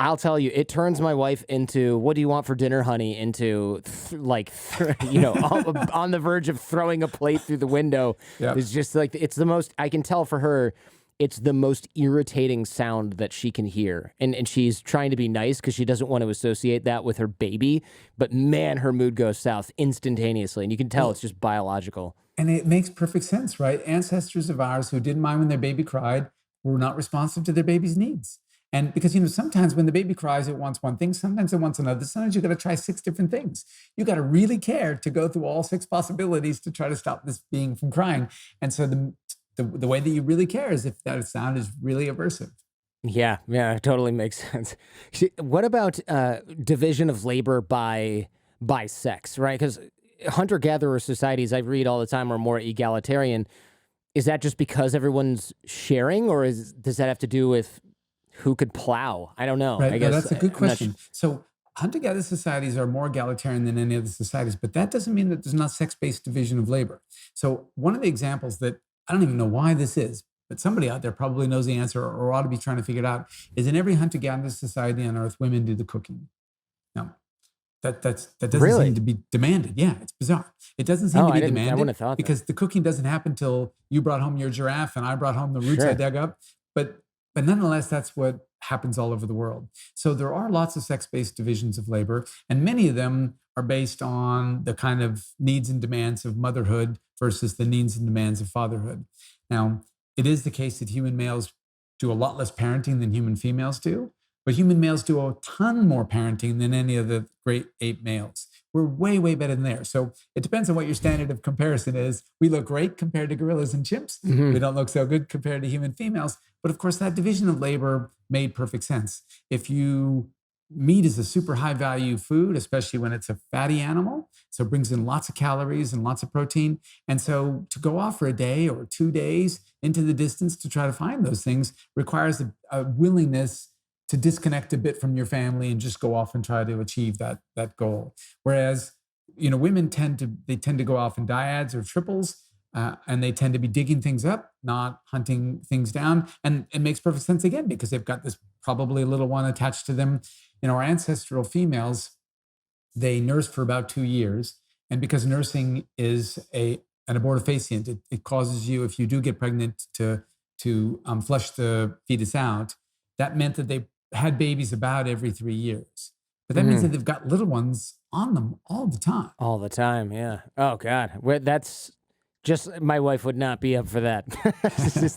I'll tell you, it turns my wife into, what do you want for dinner, honey? Into on the verge of throwing a plate through the window. Yep. It's just like, it's the most, I can tell for her, it's the most irritating sound that she can hear. And she's trying to be nice because she doesn't want to associate that with her baby. But man, her mood goes south instantaneously. And you can tell it's just biological. And it makes perfect sense, right? Ancestors of ours who didn't mind when their baby cried were not responsive to their baby's needs. And because, sometimes when the baby cries, it wants one thing. Sometimes it wants another. Sometimes you got to try 6 different things. You got to really care to go through all 6 possibilities to try to stop this being from crying. And so the way that you really care is if that sound is really aversive. Yeah, it totally makes sense. What about division of labor by sex, right? Because hunter-gatherer societies, I read all the time, are more egalitarian. Is that just because everyone's sharing, or does that have to do with who could plow? I don't know. Right. I guess that's a good question. So hunter-gatherer societies are more egalitarian than any other societies, but that doesn't mean that there's not sex-based division of labor. So one of the examples that I don't even know why this is, but somebody out there probably knows the answer or ought to be trying to figure it out, is in every hunter-gatherer society on Earth, women do the cooking. Now, that doesn't seem to be demanded. Yeah, it's bizarre. It doesn't seem to be demanded. I wouldn't have thought because the cooking doesn't happen till you brought home your giraffe and I brought home the roots I dug up. But nonetheless, that's what happens all over the world. So there are lots of sex-based divisions of labor, and many of them are based on the kind of needs and demands of motherhood versus the needs and demands of fatherhood. Now, it is the case that human males do a lot less parenting than human females do, but human males do a ton more parenting than any of the great ape males. We're way, way better than there. So it depends on what your standard of comparison is. We look great compared to gorillas and chimps. Mm-hmm. We don't look so good compared to human females. But of course, that division of labor made perfect sense. Meat is a super high value food, especially when it's a fatty animal. So it brings in lots of calories and lots of protein. And so to go off for a day or 2 days into the distance to try to find those things requires a willingness to disconnect a bit from your family and just go off and try to achieve that goal. Whereas, women tend to go off in dyads or triples, and they tend to be digging things up, not hunting things down. And it makes perfect sense again, because they've got this probably little one attached to them. Our ancestral females, they nurse for about 2 years. And because nursing is an abortifacient, it causes you, if you do get pregnant, to flush the fetus out. That meant that they had babies about every 3 years. But that means that they've got little ones on them all the time. All the time, yeah. Oh, God. That's just, my wife would not be up for that.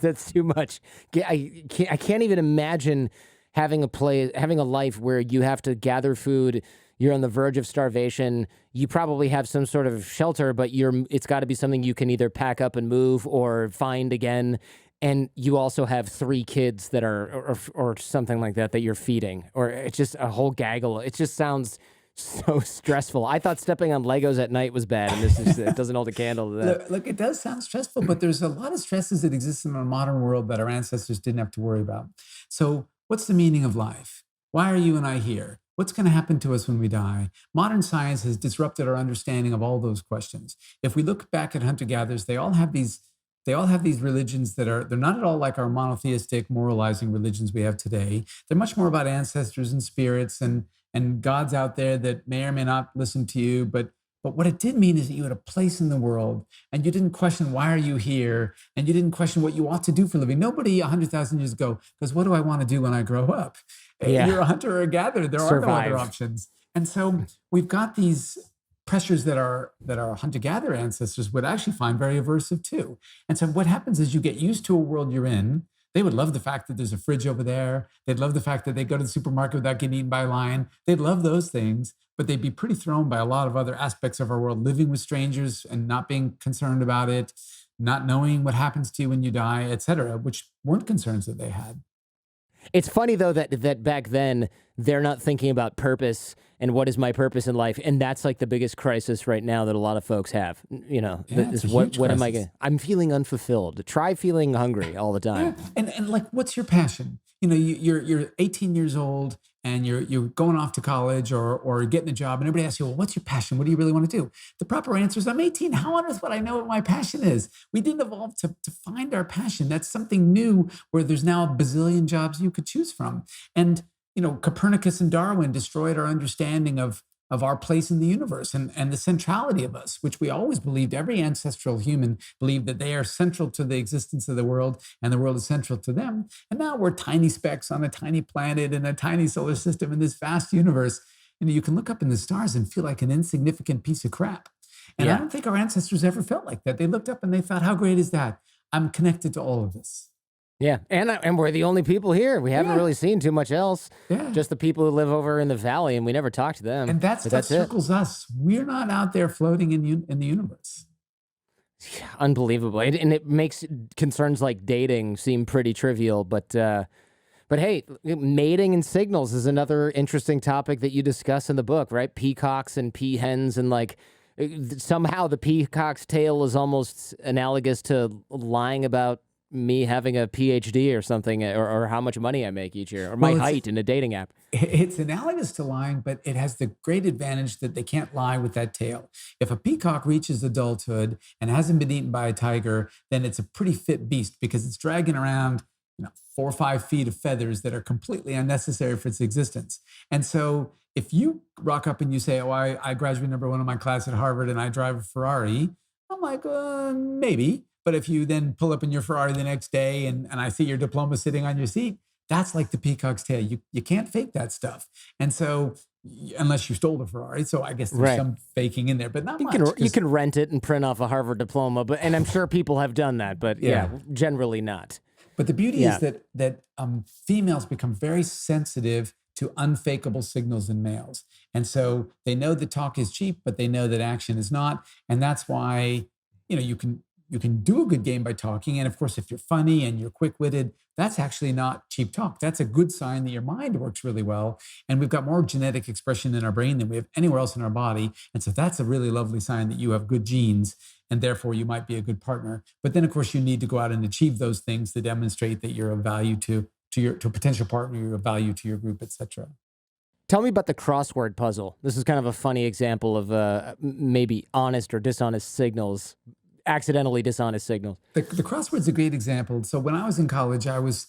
That's too much. I can't even imagine having a life where you have to gather food, you're on the verge of starvation, you probably have some sort of shelter, but it's got to be something you can either pack up and move or find again. and you also have 3 kids that are or something like that you're feeding, or it's just a whole gaggle. It just sounds so stressful. I thought stepping on Legos at night was bad, and this is it doesn't hold a candle to that. Look, it does sound stressful, but there's a lot of stresses that exist in our modern world that our ancestors didn't have to worry about. So, what's the meaning of life? Why are you and I here? What's going to happen to us when we die? Modern science has disrupted our understanding of all those questions. If we look back at hunter-gatherers, they all have these religions that they're not at all like our monotheistic moralizing religions we have today. They're much more about ancestors and spirits and gods out there that may or may not listen to you, but what it did mean is that you had a place in the world, and you didn't question why are you here, and you didn't question what you ought to do for a living. Nobody 100,000 years ago goes, what do I want to do when I grow up? Yeah. You're a hunter or a gatherer. There are no other options. And so we've got these pressures that our hunter-gatherer ancestors would actually find very aversive too. And so what happens is you get used to a world you're in. They would love the fact that there's a fridge over there. They'd love the fact that they go to the supermarket without getting eaten by a lion. They'd love those things, but they'd be pretty thrown by a lot of other aspects of our world, living with strangers and not being concerned about it, not knowing what happens to you when you die, et cetera, which weren't concerns that they had. It's funny though that back then they're not thinking about purpose and what is my purpose in life, and that's like the biggest crisis right now that a lot of folks have. You know, Yeah, is it's a what huge what am I crisis. going? I'm feeling unfulfilled. Try feeling hungry all the time. Yeah. And like, what's your passion? You're 18 years old and you're going off to college or getting a job, and everybody asks you, well, what's your passion? What do you really want to do? The proper answer is, I'm 18. How on earth would I know what my passion is? We didn't evolve to find our passion. That's something new where there's now a bazillion jobs you could choose from. And Copernicus and Darwin destroyed our understanding of our place in the universe and the centrality of us, which we always believed. Every ancestral human believed that they are central to the existence of the world and the world is central to them. And now we're tiny specks on a tiny planet in a tiny solar system in this vast universe. You can look up in the stars and feel like an insignificant piece of crap. And I Yeah. don't think our ancestors ever felt like that. They looked up and they thought, how great is that? I'm connected to all of this. Yeah, and we're the only people here. We haven't Yeah. really seen too much else. Yeah. Just the people who live over in the valley, and we never talk to them. And that But stuff that's it. circles us. We're not out there floating in the universe. Yeah, unbelievable, and it makes concerns like dating seem pretty trivial. But hey, mating and signals is another interesting topic that you discuss in the book, right? Peacocks and peahens, and like somehow the peacock's tail is almost analogous to lying about me having a PhD or something, or how much money I make each year, or my Well, it's height in a dating app. it's analogous to lying, but it has the great advantage that they can't lie with that tail. If a peacock reaches adulthood and hasn't been eaten by a tiger, then it's a pretty fit beast because it's dragging around 4 or 5 feet of feathers that are completely unnecessary for its existence. And so if you rock up and you say, oh, I graduated #1 in my class at Harvard and I drive a Ferrari, I'm like, maybe. But if you then pull up in your Ferrari the next day and I see your diploma sitting on your seat, that's like the peacock's tail. You can't fake that stuff. And so unless you stole the Ferrari, so I guess there's Right. some faking in there, but not You much. can you 'Cause- can rent it and print off a Harvard diploma, and I'm sure people have done that, but yeah, Yeah. generally not. But the beauty Yeah. is that females become very sensitive to unfakeable signals in males. And so they know that talk is cheap, but they know that action is not. And that's why, you can do a good game by talking. And of course, if you're funny and you're quick-witted, that's actually not cheap talk. That's a good sign that your mind works really well. And we've got more genetic expression in our brain than we have anywhere else in our body. And so that's a really lovely sign that you have good genes and therefore you might be a good partner. But then of course you need to go out and achieve those things to demonstrate that you're of value to a potential partner, you're of value to your group, et cetera. Tell me about the crossword puzzle. This is kind of a funny example of maybe honest or dishonest signals, accidentally dishonest signals. The crossword's a great example. So when I was in college, I was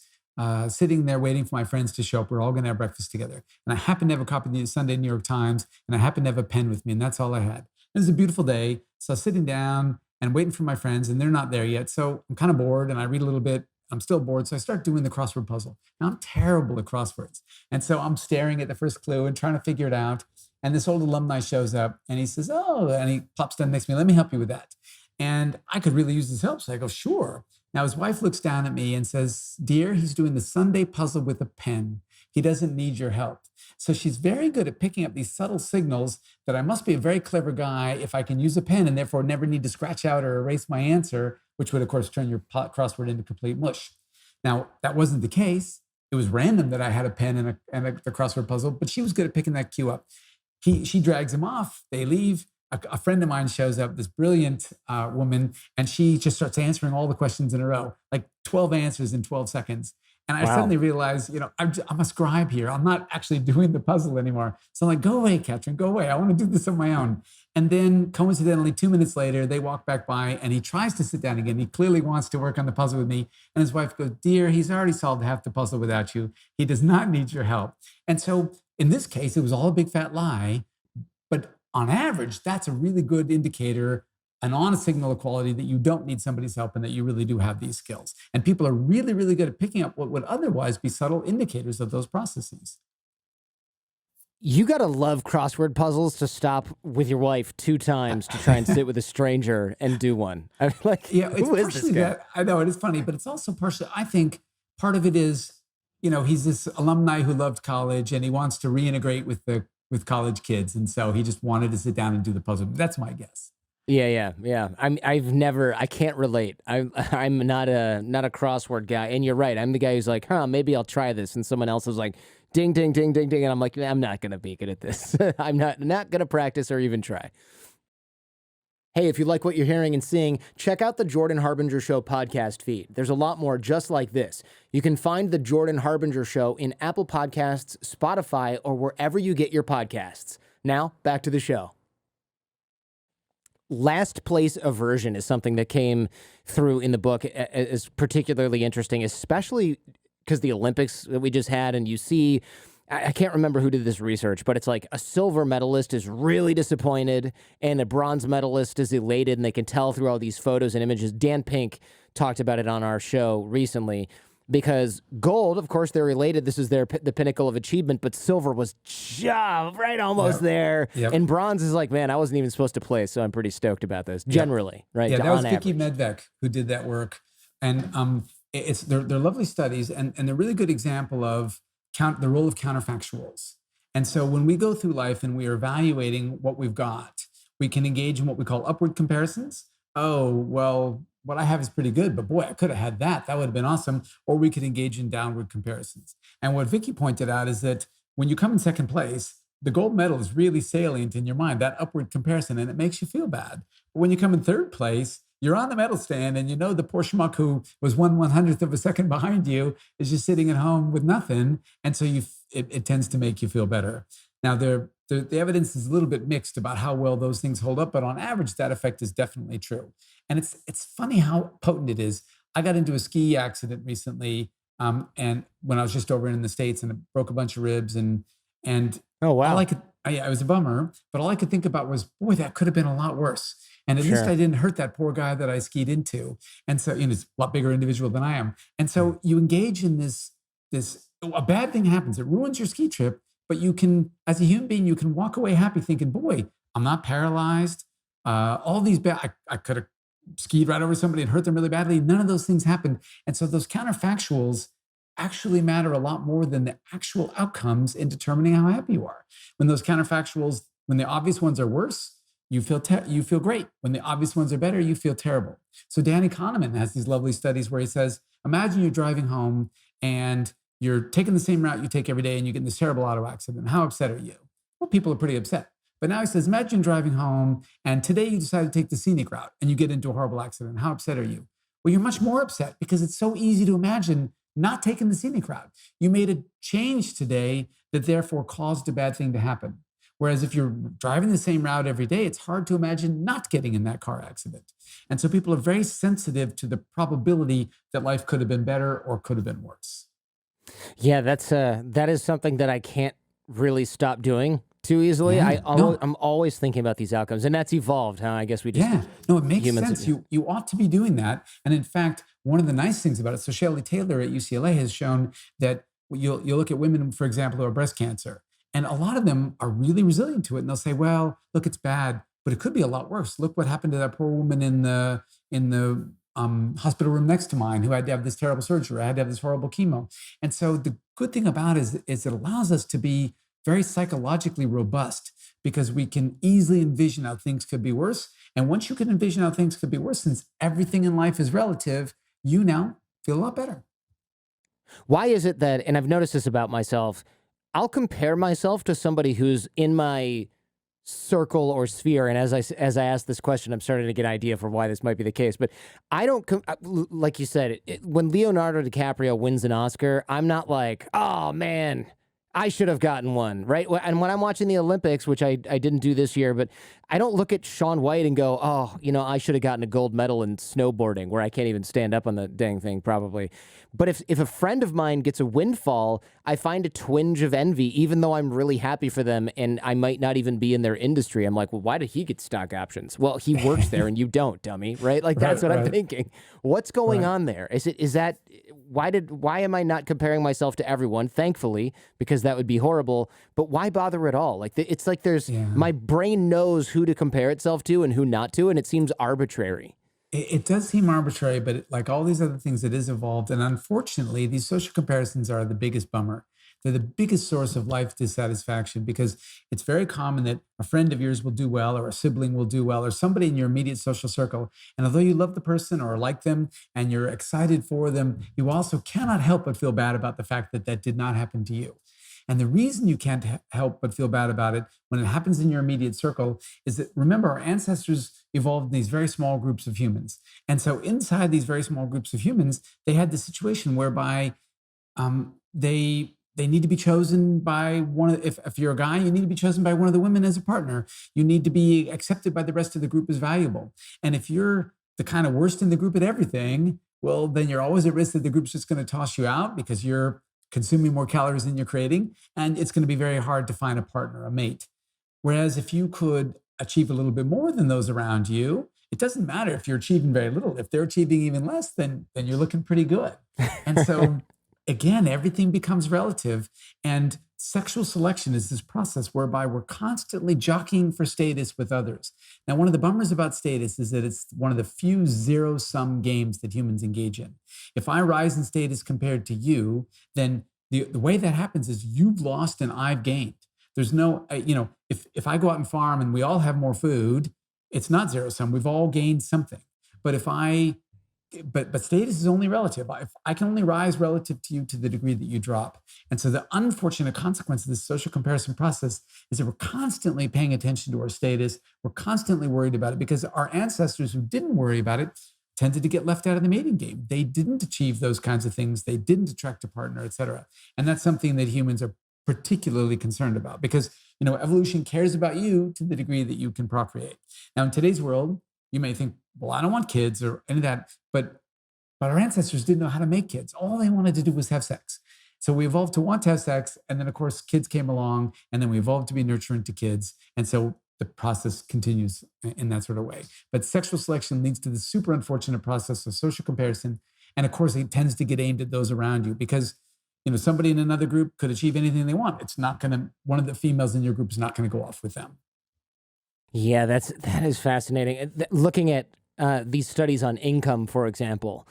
sitting there waiting for my friends to show up. We're all going to have breakfast together. And I happened to have a copy of the Sunday New York Times, and I happened to have a pen with me, and that's all I had. It was a beautiful day. So I was sitting down and waiting for my friends, and they're not there yet. So I'm kind of bored, and I read a little bit. I'm still bored. So I start doing the crossword puzzle. Now I'm terrible at crosswords. And so I'm staring at the first clue and trying to figure it out. And this old alumni shows up, and he says, oh, and he plops down next to me. Let me help you with that. And I could really use his help. So I go, sure. Now his wife looks down at me and says, dear, he's doing the Sunday puzzle with a pen. He doesn't need your help. So she's very good at picking up these subtle signals that I must be a very clever guy if I can use a pen and therefore never need to scratch out or erase my answer. which would, of course, turn your crossword into complete mush. Now, that wasn't the case. It was random that I had a pen and the crossword puzzle, but she was good at picking that cue up. She drags him off. They leave. A friend of mine shows up, this brilliant woman, and she just starts answering all the questions in a row, like 12 answers in 12 seconds. And I suddenly realized, I'm a scribe here. I'm not actually doing the puzzle anymore. So I'm like, go away, Katrin, go away. I want to do this on my own. And then coincidentally, 2 minutes later, they walk back by and he tries to sit down again. He clearly wants to work on the puzzle with me. And his wife goes, dear, he's already solved half the puzzle without you. He does not need your help. And so in this case, it was all a big fat lie. But on average, that's a really good indicator, an honest signal of quality that you don't need somebody's help and that you really do have these skills. And people are really, really good at picking up what would otherwise be subtle indicators of those processes. You got to love crossword puzzles to stop with your wife 2 times to try and sit with a stranger and do one. I'm like, yeah, it's who is this guy? that. I know it is funny, but it's also partially, I think part of it is, he's this alumni who loved college and he wants to reintegrate with college kids. And so he just wanted to sit down and do the puzzle. That's my guess. Yeah. I can't relate. I'm not a crossword guy. And you're right. I'm the guy who's like, maybe I'll try this. And someone else is like, ding, ding, ding, ding, ding. And I'm like, I'm not going to be good at this. I'm not going to practice or even try. Hey, if you like what you're hearing and seeing, check out the Jordan Harbinger Show podcast feed. There's a lot more just like this. You can find the Jordan Harbinger Show in Apple Podcasts, Spotify, or wherever you get your podcasts. Now, back to the show. Last place aversion is something that came through in the book as particularly interesting, especially because the Olympics that we just had, and you see, I can't remember who did this research, but it's like a silver medalist is really disappointed and a bronze medalist is elated, and they can tell through all these photos and images. Dan Pink talked about it on our show recently, because gold, of course, they're elated. This is the pinnacle of achievement, but silver was right almost there. Yep. And bronze is like, man, I wasn't even supposed to play, so I'm pretty stoked about this, generally, right? Yeah, that was Vicky Medvec who did that work. And they're lovely studies, and they're a really good example of the role of counterfactuals. And so when we go through life and we are evaluating what we've got, we can engage in what we call upward comparisons. Oh, well, what I have is pretty good, but boy, I could have had that. That would have been awesome. Or we could engage in downward comparisons. And what Vicky pointed out is that when you come in second place, the gold medal is really salient in your mind, that upward comparison, and it makes you feel bad. But when you come in third place, you're on the medal stand and the poor schmuck who was 1/100th of a second behind you is just sitting at home with nothing. And so it tends to make you feel better. Now, the evidence is a little bit mixed about how well those things hold up, but on average, that effect is definitely true. And it's funny how potent it is. I got into a ski accident recently, and when I was just over in the States, and it broke a bunch of ribs, and oh wow, it was a bummer, but all I could think about was, boy, that could have been a lot worse. And at least I didn't hurt that poor guy that I skied into. And so, he's a lot bigger individual than I am. And so you engage in this, a bad thing happens. It ruins your ski trip, but you can, as a human being, you can walk away happy thinking, boy, I'm not paralyzed. All these I could have skied right over somebody and hurt them really badly. None of those things happened. And so those counterfactuals actually matter a lot more than the actual outcomes in determining how happy you are. When those counterfactuals, when the obvious ones are worse, you feel great. When the obvious ones are better, you feel terrible. So Danny Kahneman has these lovely studies where he says, imagine you're driving home and you're taking the same route you take every day and you get in this terrible auto accident. How upset are you? Well, people are pretty upset. But now he says, imagine driving home and today you decide to take the scenic route and you get into a horrible accident. How upset are you? Well, you're much more upset because it's so easy to imagine not taking the scenic route. You made a change today that therefore caused a bad thing to happen. Whereas if you're driving the same route every day, it's hard to imagine not getting in that car accident. And so people are very sensitive to the probability that life could have been better or could have been worse. Yeah, that is something that I can't really stop doing too easily. Yeah, I'm always thinking about these outcomes, and that's evolved, huh? I guess we just it makes sense. You ought to be doing that. And in fact, one of the nice things about it, so Shelley Taylor at UCLA has shown that you'll look at women, for example, who have breast cancer, and a lot of them are really resilient to it. And they'll say, well, look, it's bad, but it could be a lot worse. Look what happened to that poor woman in the hospital room next to mine who had to have this terrible surgery. I had to have this horrible chemo. And so the good thing about it is it allows us to be very psychologically robust because we can easily envision how things could be worse. And once you can envision how things could be worse, since everything in life is relative, you now feel a lot better. Why is it that, and I've noticed this about myself, I'll compare myself to somebody who's in my circle or sphere. And as I ask this question, I'm starting to get an idea for why this might be the case. But I don't, like you said, when Leonardo DiCaprio wins an Oscar, I'm not like, oh man, I should have gotten one, right? And when I'm watching the Olympics, which I didn't do this year, but I don't look at Shaun White and go, oh, I should have gotten a gold medal in snowboarding, where I can't even stand up on the dang thing, probably. But if a friend of mine gets a windfall, I find a twinge of envy, even though I'm really happy for them and I might not even be in their industry. I'm like, well, why did he get stock options? Well, he works there and you don't, dummy, right? Like that's Right, what I'm right, thinking. What's going right. on there? Is that why am I not comparing myself to everyone? Thankfully, because that would be horrible. But why bother at all? Like it's like there's Yeah. my brain knows who to compare itself to and who not to, and it seems arbitrary. It does seem arbitrary, but like all these other things, it is evolved. And unfortunately, these social comparisons are the biggest bummer. They're the biggest source of life dissatisfaction because it's very common that a friend of yours will do well, or a sibling will do well, or somebody in your immediate social circle. And although you love the person or like them and you're excited for them, you also cannot help but feel bad about the fact that that did not happen to you. And the reason you can't help but feel bad about it when it happens in your immediate circle is that, remember, our ancestors evolved in these very small groups of humans. And so inside these very small groups of humans, they had the situation whereby they need to be chosen by one of, if you're a guy, you need to be chosen by one of the women as a partner. You need to be accepted by the rest of the group as valuable. And if you're the kind of worst in the group at everything, well, then you're always at risk that the group's just going to toss you out because you're consuming more calories than you're creating. And it's going to be very hard to find a partner, a mate. Whereas if you could achieve a little bit more than those around you, it doesn't matter if you're achieving very little. If they're achieving even less, then you're looking pretty good. And so again, everything becomes relative. And sexual selection is this process whereby we're constantly jockeying for status with others. Now, one of the bummers about status is that it's one of the few zero-sum games that humans engage in. If I rise in status compared to you, then the way that happens is you've lost and I've gained. There's no, if I go out and farm and we all have more food, it's not zero sum. We've all gained something. But if I but status is only relative. I can only rise relative to you to the degree that you drop. And so the unfortunate consequence of this social comparison process is that we're constantly paying attention to our status. We're constantly worried about it because our ancestors who didn't worry about it tended to get left out of the mating game. They didn't achieve those kinds of things. They didn't attract a partner, et cetera. And that's something that humans are particularly concerned about because, evolution cares about you to the degree that you can procreate. Now, in today's world, you may think, well, I don't want kids or any of that, but our ancestors didn't know how to make kids. All they wanted to do was have sex. So we evolved to want to have sex, and then of course kids came along, and then we evolved to be nurturing to kids, and so the process continues in that sort of way. But sexual selection leads to the super unfortunate process of social comparison, and of course it tends to get aimed at those around you because somebody in another group could achieve anything they want. It's not going to. One of the females in your group is not going to go off with them. Yeah, that is fascinating. Looking at these studies on income, for example,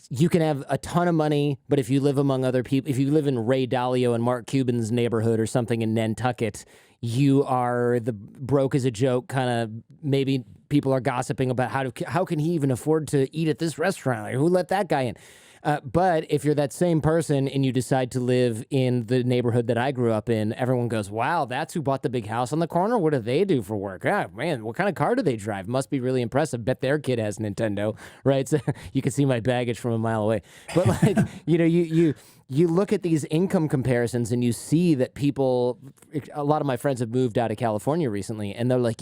you can have a ton of money, but if you live among other people, if you live in Ray Dalio and Mark Cuban's neighborhood or something in Nantucket, you are the broke as a joke kind of. Maybe people are gossiping about how can he even afford to eat at this restaurant? Like, who let that guy in? But if you're that same person and you decide to live in the neighborhood that I grew up in, everyone goes, wow, that's who bought the big house on the corner? What do they do for work? Ah, man, what kind of car do they drive? Must be really impressive. Bet their kid has Nintendo, right? So you can see my baggage from a mile away. But like, you look at these income comparisons and you see that a lot of my friends have moved out of California recently, and they're like,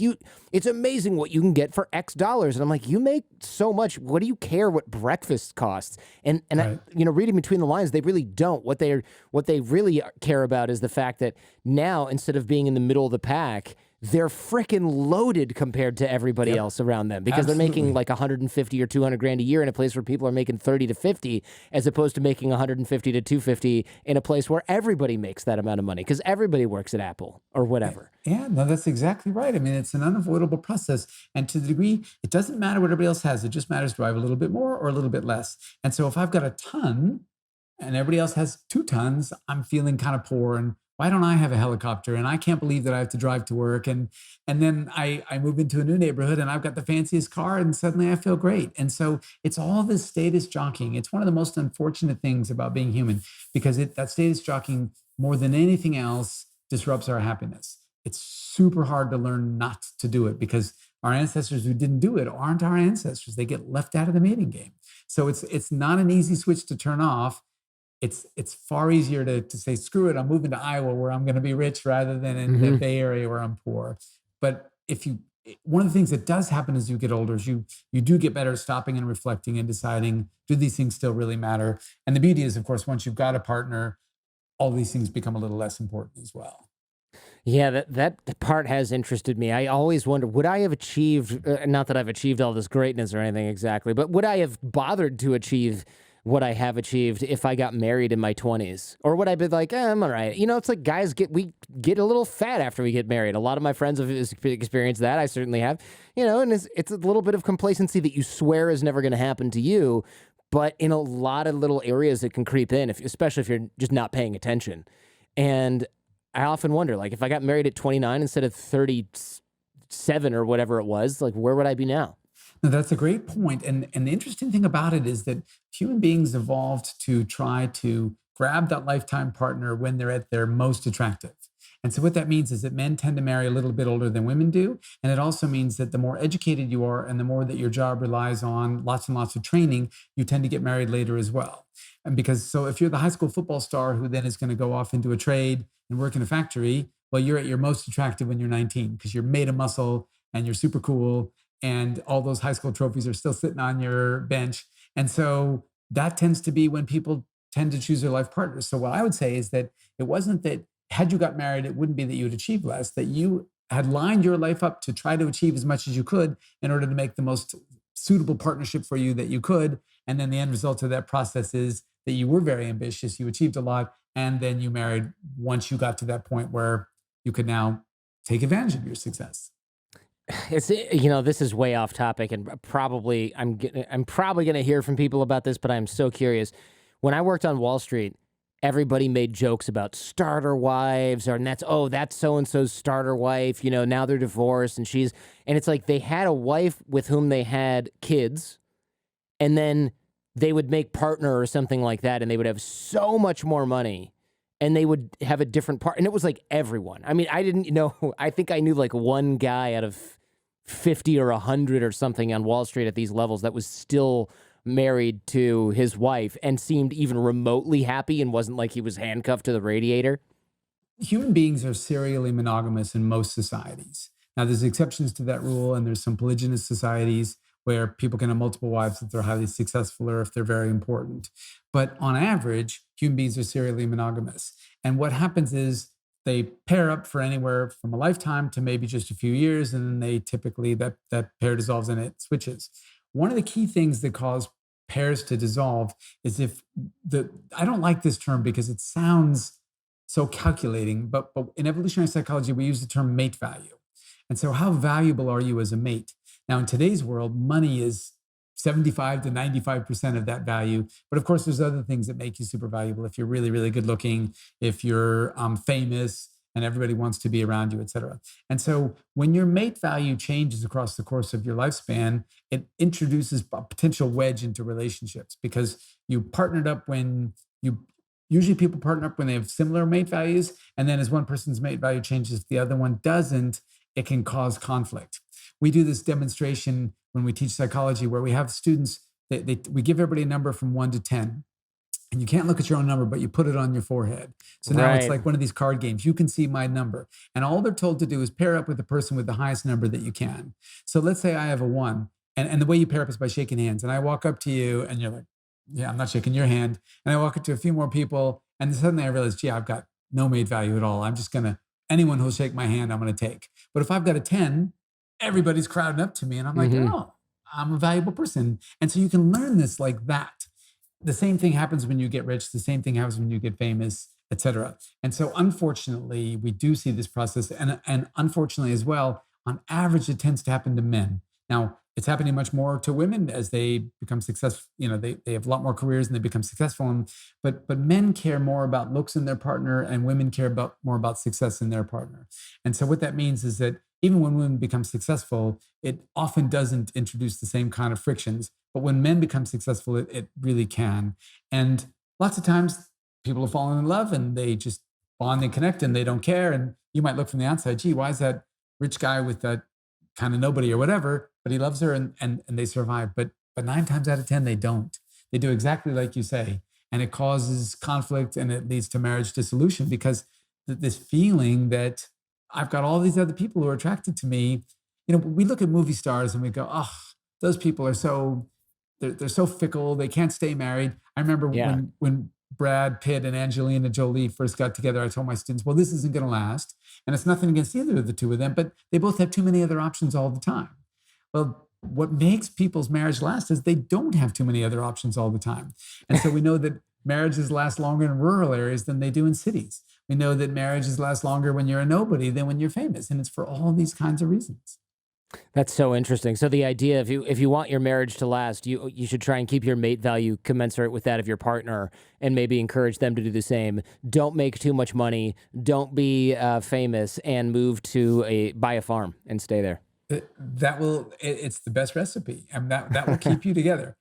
it's amazing what you can get for X dollars. And I'm like, you make so much. What do you care what breakfast costs? And Right. reading between the lines, they really don't. What they really care about is the fact that now, instead of being in the middle of the pack, they're freaking loaded compared to everybody Yep. else around them because they're Absolutely. making like 150 or 200 grand a year in a place where people are making 30 to 50, as opposed to making 150 to 250 in a place where everybody makes that amount of money because everybody works at Apple or whatever. Yeah, no, that's exactly right. I mean, it's an unavoidable process. And to the degree, it doesn't matter what everybody else has. It just matters, do I have a little bit more or a little bit less? And so if I've got a ton and everybody else has 2 tons, I'm feeling kind of poor and why don't I have a helicopter? And I can't believe that I have to drive to work. And then I move into a new neighborhood and I've got the fanciest car and suddenly I feel great. And so it's all this status jockeying. It's one of the most unfortunate things about being human because that status jockeying more than anything else disrupts our happiness. It's super hard to learn not to do it because our ancestors who didn't do it aren't our ancestors. They get left out of the mating game. So it's not an easy switch to turn off. It's far easier to say, screw it, I'm moving to Iowa where I'm going to be rich rather than in the Hmm. Bay Area where I'm poor. But one of the things that does happen as you get older is you do get better at stopping and reflecting and deciding, do these things still really matter? And the beauty is, of course, once you've got a partner, all these things become a little less important as well. Yeah, that part has interested me. I always wonder, would I have achieved, not that I've achieved all this greatness or anything exactly, but would I have bothered to achieve what I have achieved if I got married in my 20s? Or would I be like, I'm all right. It's like we get a little fat after we get married. A lot of my friends have experienced that. I certainly have. And it's a little bit of complacency that you swear is never going to happen to you, but in a lot of little areas it can creep in, especially if you're just not paying attention. And I often wonder, like, if I got married at 29 instead of 37 or whatever it was, like, where would I be now? No, that's a great point. And the interesting thing about it is that human beings evolved to try to grab that lifetime partner when they're at their most attractive. And so what that means is that men tend to marry a little bit older than women do. And it also means that the more educated you are and the more that your job relies on lots and lots of training, you tend to get married later as well. And because so if you're the high school football star who then is going to go off into a trade and work in a factory, well, you're at your most attractive when you're 19 because you're made of muscle and you're super cool and all those high school trophies are still sitting on your bench. And so that tends to be when people tend to choose their life partners. So what I would say is that it wasn't that had you got married, it wouldn't be that you would achieve less, that you had lined your life up to try to achieve as much as you could in order to make the most suitable partnership for you that you could. And then the end result of that process is that you were very ambitious, you achieved a lot, and then you married once you got to that point where you could now take advantage of your success. This is way off topic, and I'm probably gonna hear from people about this, but I'm so curious. When I worked on Wall Street, everybody made jokes about starter wives, or and that's so and so's starter wife. Now they're divorced, and it's like they had a wife with whom they had kids, and then they would make partner or something like that, and they would have so much more money. And they would have a different part, and it was like everyone. I mean, I didn't know. I think I knew like one guy out of 50 or 100 or something on Wall Street at these levels that was still married to his wife and seemed even remotely happy and wasn't like he was handcuffed to the radiator. Human beings are serially monogamous in most societies. Now, there's exceptions to that rule, and there's some polygynous societies where people can have multiple wives if they're highly successful or if they're very important. But on average, human beings are serially monogamous. And what happens is they pair up for anywhere from a lifetime to maybe just a few years, and then they typically that pair dissolves and it switches. One of the key things that cause pairs to dissolve is if the I don't like this term because it sounds so calculating, but in evolutionary psychology, we use the term mate value. And so, how valuable are you as a mate? Now, in today's world, money is 75 to 95% of that value. But of course, there's other things that make you super valuable. If you're really, really good looking, if you're famous and everybody wants to be around you, et cetera. And so, when your mate value changes across the course of your lifespan, it introduces a potential wedge into relationships because you partnered up when you usually people partner up when they have similar mate values. And then as one person's mate value changes, the other one doesn't, it can cause conflict. We do this demonstration when we teach psychology where we have students, we give everybody a number from 1 to 10. And you can't look at your own number, but you put it on your forehead. So now it's Right. like one of these card games. You can see my number. And all they're told to do is pair up with the person with the highest number that you can. So let's say I have a 1. And the way you pair up is by shaking hands. And I walk up to you and you're like, yeah, I'm not shaking your hand. And I walk up to a few more people. And suddenly I realize, gee, I've got no mate value at all. I'm just going to, anyone who'll shake my hand, I'm going to take. But if I've got a 10, everybody's crowding up to me. And I'm like, Hmm. oh, I'm a valuable person. And so you can learn this like that. The same thing happens when you get rich. The same thing happens when you get famous, et cetera. And so unfortunately, we do see this process. And unfortunately as well, on average, it tends to happen to men. Now, it's happening much more to women as they become successful. They have a lot more careers and they become successful. But men care more about looks in their partner, and women care more about success in their partner. And so what that means is that even when women become successful, it often doesn't introduce the same kind of frictions. But when men become successful, it really can. And lots of times people have fallen in love and they just bond and connect and they don't care. And you might look from the outside, gee, why is that rich guy with that kind of nobody or whatever, but he loves her and they survive. But 9 times out of 10, they don't. They do exactly like you say. And it causes conflict and it leads to marriage dissolution because this feeling that I've got all these other people who are attracted to me. We look at movie stars and we go, oh, those people are they're so fickle. They can't stay married. I remember when Brad Pitt and Angelina Jolie first got together, I told my students, well, this isn't going to last. And it's nothing against either of the two of them, but they both have too many other options all the time. Well, what makes people's marriage last is they don't have too many other options all the time. And so we know that marriages last longer in rural areas than they do in cities. We know that marriages last longer when you're a nobody than when you're famous. And it's for all these kinds of reasons. That's so interesting. So the idea, if you want your marriage to last, you should try and keep your mate value commensurate with that of your partner, and maybe encourage them to do the same. Don't make too much money. Don't be famous, and move to buy a farm and stay there. It's the best recipe, and that will keep you together.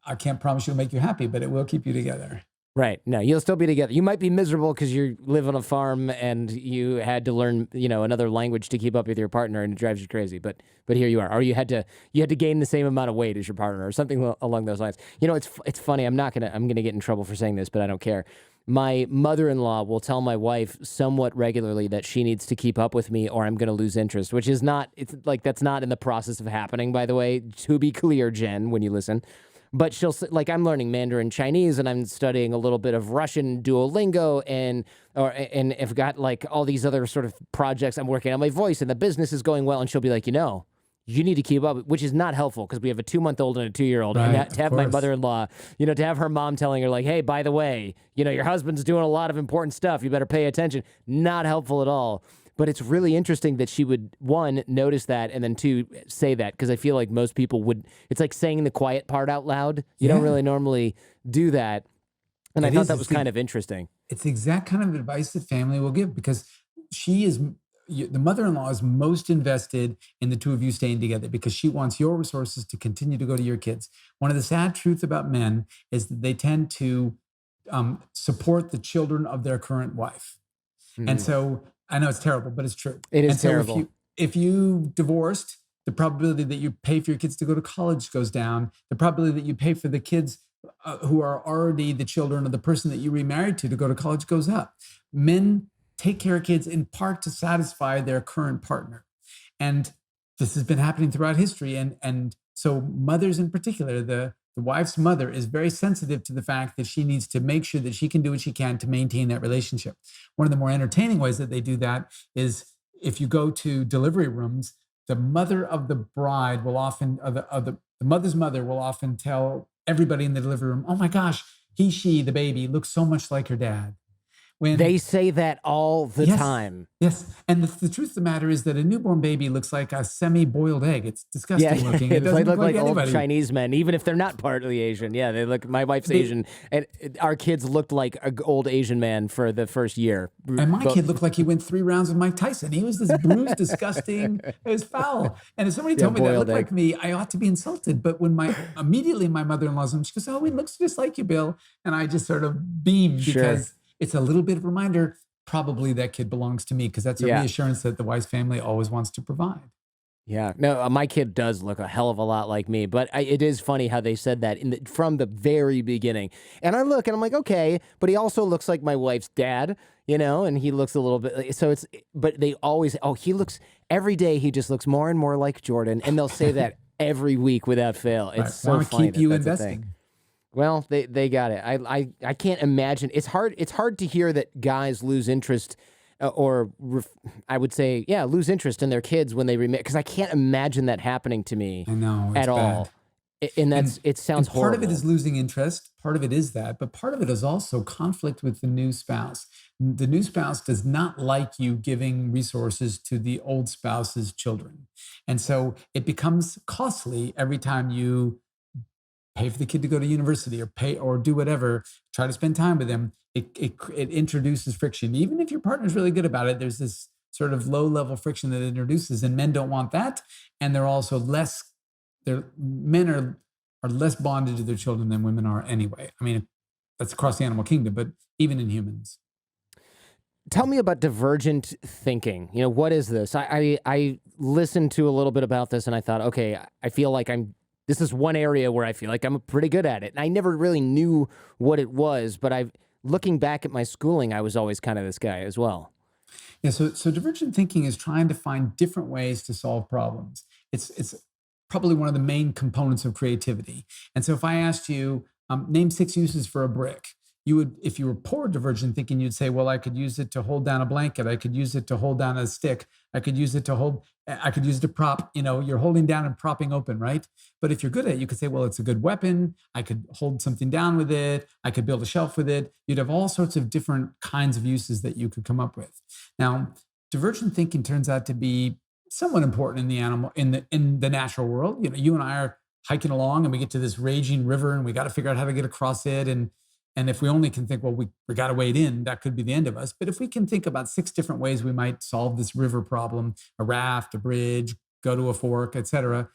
I can't promise you'll make you happy, but it will keep you together. Right. No, you'll still be together. You might be miserable because you live on a farm and you had to learn, another language to keep up with your partner, and it drives you crazy. But here you are. Or you had to gain the same amount of weight as your partner, or something along those lines. It's funny. I'm gonna get in trouble for saying this, but I don't care. My mother-in-law will tell my wife somewhat regularly that she needs to keep up with me or I'm going to lose interest, which is not, it's like, that's not in the process of happening, by the way, to be clear, Jen, when you listen. But she'll, like, I'm learning Mandarin Chinese and I'm studying a little bit of Russian Duolingo and I've got like all these other sort of projects. I'm working on my voice and the business is going well. And she'll be like, you need to keep up, which is not helpful because we have a 2-month-old and a 2-year-old. Right, And to have my mother-in-law, to have her mom telling her like, hey, by the way, your husband's doing a lot of important stuff. You better pay attention. Not helpful at all. But it's really interesting that she would, one, notice that, and then two, say that, because I feel like most people would, it's like saying the quiet part out loud. You don't really normally do that. And I thought that was kind of interesting. It's the exact kind of advice that family will give, because the mother-in-law is most invested in the two of you staying together because she wants your resources to continue to go to your kids. One of the sad truths about men is that they tend to support the children of their current wife. And so I know it's terrible, but it's true. It is terrible. So if you divorced, the probability that you pay for your kids to go to college goes down. The probability that you pay for the kids who are already the children of the person that you remarried to go to college goes up. Men take care of kids in part to satisfy their current partner. And this has been happening throughout history. And so mothers in particular, the wife's mother is very sensitive to the fact that she needs to make sure that she can do what she can to maintain that relationship. One of the more entertaining ways that they do that is if you go to delivery rooms, the mother of the bride will often, the mother's mother will often tell everybody in the delivery room, oh my gosh, she, the baby, looks so much like her dad. When they say that all the time. Yes. And the truth of the matter is that a newborn baby looks like a semi-boiled egg. It's disgusting looking. It doesn't look like old Chinese men, even if they're not partly Asian. Yeah, they look. My wife's Asian, and our kids looked like an old Asian man for the first year. And my kid looked like he went 3 rounds with Mike Tyson. He was this bruised, disgusting. It was foul. And if somebody told me that looked like me, I ought to be insulted. But when immediately my mother-in-law's home, she goes, "Oh, he looks just like you, Bill." And I just sort of beamed because it's a little bit of a reminder, probably that kid belongs to me, because that's a reassurance that the wife's family always wants to provide. Yeah. No, my kid does look a hell of a lot like me, but it is funny how they said that from the very beginning. And I look and I'm like, okay, but he also looks like my wife's dad, and he looks a little bit, but they always, he looks, every day he just looks more and more like Jordan, and they'll say that every week without fail. It's so funny. Keep you investing. Well, they got it. I can't imagine. It's hard to hear that guys lose interest, I would say, lose interest in their kids when they remarry, because I can't imagine that happening to me. I know, at all. And And it sounds and part of it horrible. is losing interest, part of it is that, but part of it is also conflict with the new spouse. The new spouse does not like you giving resources to the old spouse's children. And so it becomes costly every time you pay for the kid to go to university or pay or do whatever, try to spend time with them. It introduces friction. Even if your partner's really good about it, there's this sort of low level friction that it introduces, and men don't want that. And they're also less, men are less bonded to their children than women are anyway. I mean, that's across the animal kingdom, but even in humans. Tell me about divergent thinking. What is this? I listened to a little bit about this and I thought, okay, I feel like this is one area where I feel like I'm pretty good at it. And I never really knew what it was, but looking back at my schooling, I was always kind of this guy as well. Yeah, so divergent thinking is trying to find different ways to solve problems. It's probably one of the main components of creativity. And so if I asked you, name 6 uses for a brick, you would, if you were poor divergent thinking, you'd say, well, I could use it to hold down a blanket. I could use it to hold down a stick. I could use it to prop, you're holding down and propping open, right? But if you're good at it, you could say, well, it's a good weapon. I could hold something down with it. I could build a shelf with it. You'd have all sorts of different kinds of uses that you could come up with. Now, divergent thinking turns out to be somewhat important in the animal in the natural world. You and I are hiking along and we get to this raging river and we got to figure out how to get across it. And if we only can think, well, we got to wade in, that could be the end of us. But if we can think about 6 different ways we might solve this river problem, a raft, a bridge, go to a fork, etc.,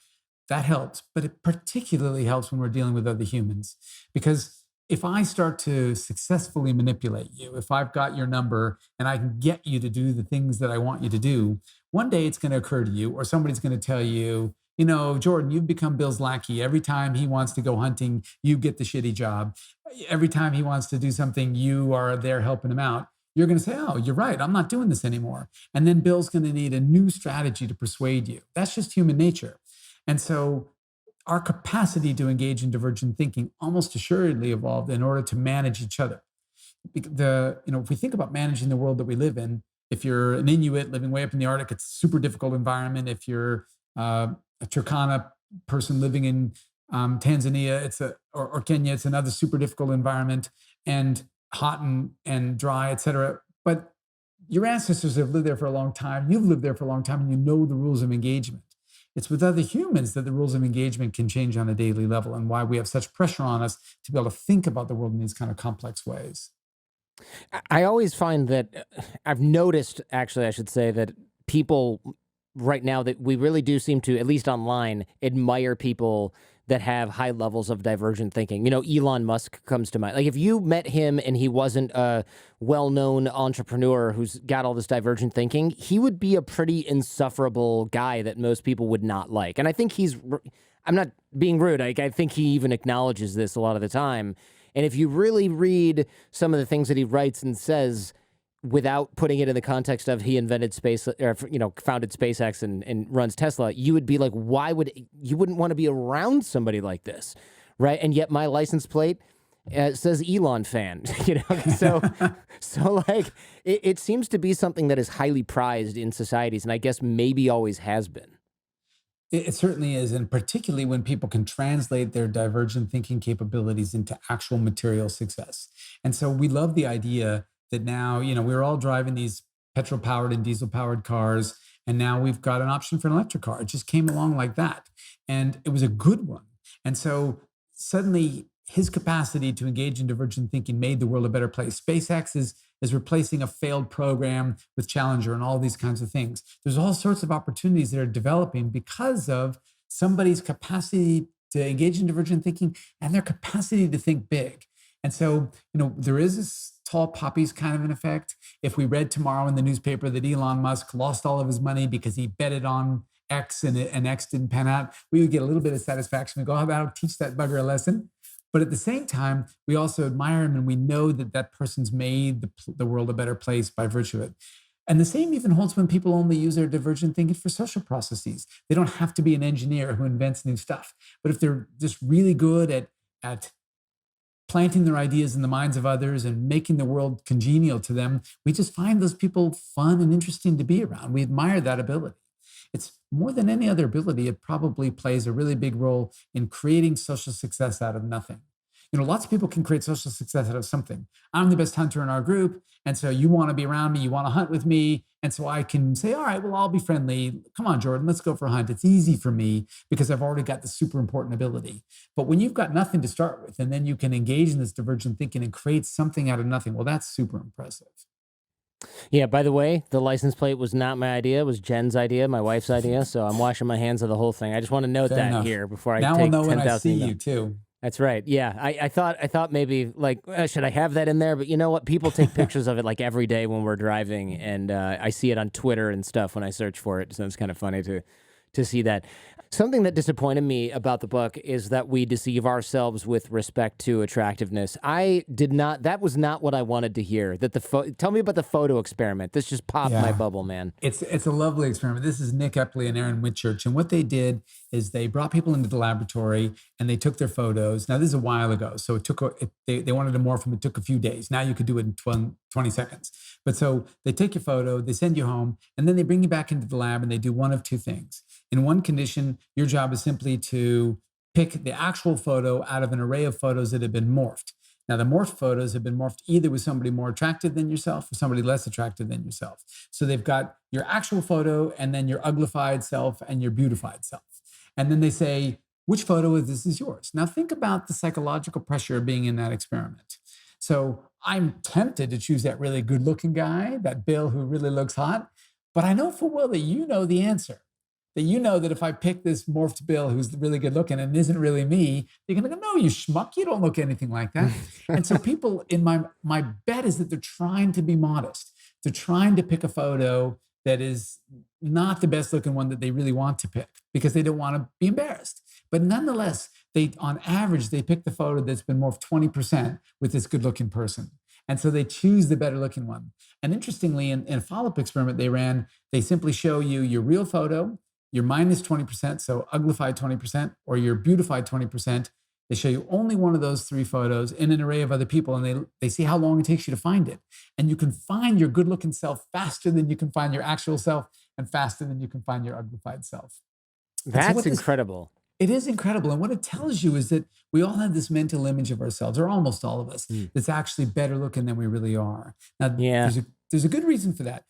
that helps. But it particularly helps when we're dealing with other humans. Because if I start to successfully manipulate you, if I've got your number and I can get you to do the things that I want you to do, one day it's going to occur to you, or somebody's going to tell you, Jordan, you've become Bill's lackey. Every time he wants to go hunting, you get the shitty job. Every time he wants to do something, you are there helping him out. You're going to say, oh, you're right. I'm not doing this anymore. And then Bill's going to need a new strategy to persuade you. That's just human nature. And so our capacity to engage in divergent thinking almost assuredly evolved in order to manage each other. If we think about managing the world that we live in, if you're an Inuit living way up in the Arctic, it's a super difficult environment. If you're a Turkana person living in Tanzania, or Kenya, it's another super difficult environment and hot and dry, etc. But your ancestors have lived there for a long time. You've lived there for a long time, and you know the rules of engagement. It's with other humans that the rules of engagement can change on a daily level, and why we have such pressure on us to be able to think about the world in these kind of complex ways. I always find that I've noticed, actually, I should say, that people right now that we really do seem to, at least online, admire people that have high levels of divergent thinking. Elon Musk comes to mind. Like if you met him and he wasn't a well-known entrepreneur who's got all this divergent thinking, he would be a pretty insufferable guy that most people would not like. And I think I'm not being rude. I think he even acknowledges this a lot of the time. And if you really read some of the things that he writes and says, without putting it in the context of he invented space, or founded SpaceX and runs Tesla, you would be like, you wouldn't want to be around somebody like this, right? And yet my license plate says Elon fan, so like it seems to be something that is highly prized in societies, and I guess maybe always has been. It certainly is, and particularly when people can translate their divergent thinking capabilities into actual material success. And so we love the idea that now, we're all driving these petrol powered and diesel powered cars, and now we've got an option for an electric car. It just came along like that. And it was a good one. And so suddenly his capacity to engage in divergent thinking made the world a better place. SpaceX is replacing a failed program with Challenger and all these kinds of things. There's all sorts of opportunities that are developing because of somebody's capacity to engage in divergent thinking and their capacity to think big. And so, there is this tall poppies kind of an effect. If we read tomorrow in the newspaper that Elon Musk lost all of his money because he betted on X and X didn't pan out, we would get a little bit of satisfaction. We go, how about teach that bugger a lesson? But at the same time, we also admire him and we know that that person's made the world a better place by virtue of it. And the same even holds when people only use their divergent thinking for social processes. They don't have to be an engineer who invents new stuff. But if they're just really good at planting their ideas in the minds of others and making the world congenial to them, we just find those people fun and interesting to be around. We admire that ability. it's more than any other ability, it probably plays a really big role in creating social success out of nothing. Lots of people can create social success out of something. I'm the best hunter in our group. And so you want to be around me, you want to hunt with me. And so I can say, all right, well, I'll be friendly. Come on, Jordan, let's go for a hunt. It's easy for me because I've already got the super important ability. But when you've got nothing to start with, and then you can engage in this divergent thinking and create something out of nothing, well, that's super impressive. Yeah, by the way, the license plate was not my idea. It was Jen's idea, my wife's idea. So I'm washing my hands of the whole thing. I just want to note Fair that enough. here before I Now I'll take know when I 10,000 see emails. you too. That's right. Yeah, I thought maybe like should I have that in there? But you know what? People take pictures of it like every day when we're driving, and I see it on Twitter and stuff when I search for it. So it's kind of funny to see that. Something that disappointed me about the book is that we deceive ourselves with respect to attractiveness. I did not. That was not what I wanted to hear. That tell me about the photo experiment. This just popped my Yeah. bubble, man. It's a lovely experiment. This is Nick Epley and Aaron Whitchurch. And what they did is they brought people into the laboratory and they took their photos. Now, this is a while ago. So they wanted to morph them. It took a few days. Now you could do it in 20 seconds. But so they take your photo, they send you home, and then they bring you back into the lab and they do one of two things. In one condition, your job is simply to pick the actual photo out of an array of photos that have been morphed. Now, the morphed photos have been morphed either with somebody more attractive than yourself or somebody less attractive than yourself. So they've got your actual photo and then your uglified self and your beautified self. And then they say, which photo of this is yours? Now, think about the psychological pressure of being in that experiment. So I'm tempted to choose that really good looking guy, that Bill who really looks hot, but I know full well that you know the answer. That you know that if I pick this morphed Bill who's really good looking and isn't really me, you're going to go, no, you schmuck, you don't look anything like that. And so people in my bet is that they're trying to be modest. They're trying to pick a photo that is not the best looking one that they really want to pick because they don't want to be embarrassed. But nonetheless, on average, they pick the photo that's been morphed 20% with this good looking person. And so they choose the better looking one. And interestingly, in a follow-up experiment they ran, they simply show you your real photo, your minus 20%, so uglified 20%, or your beautified 20%. They show you only one of those three photos in an array of other people, and they see how long it takes you to find it. And you can find your good-looking self faster than you can find your actual self and faster than you can find your uglified self. That's incredible. It is incredible. And what it tells you is that we all have this mental image of ourselves, or almost all of us, that's actually better looking than we really are. Now, Yeah. there's a good reason for that.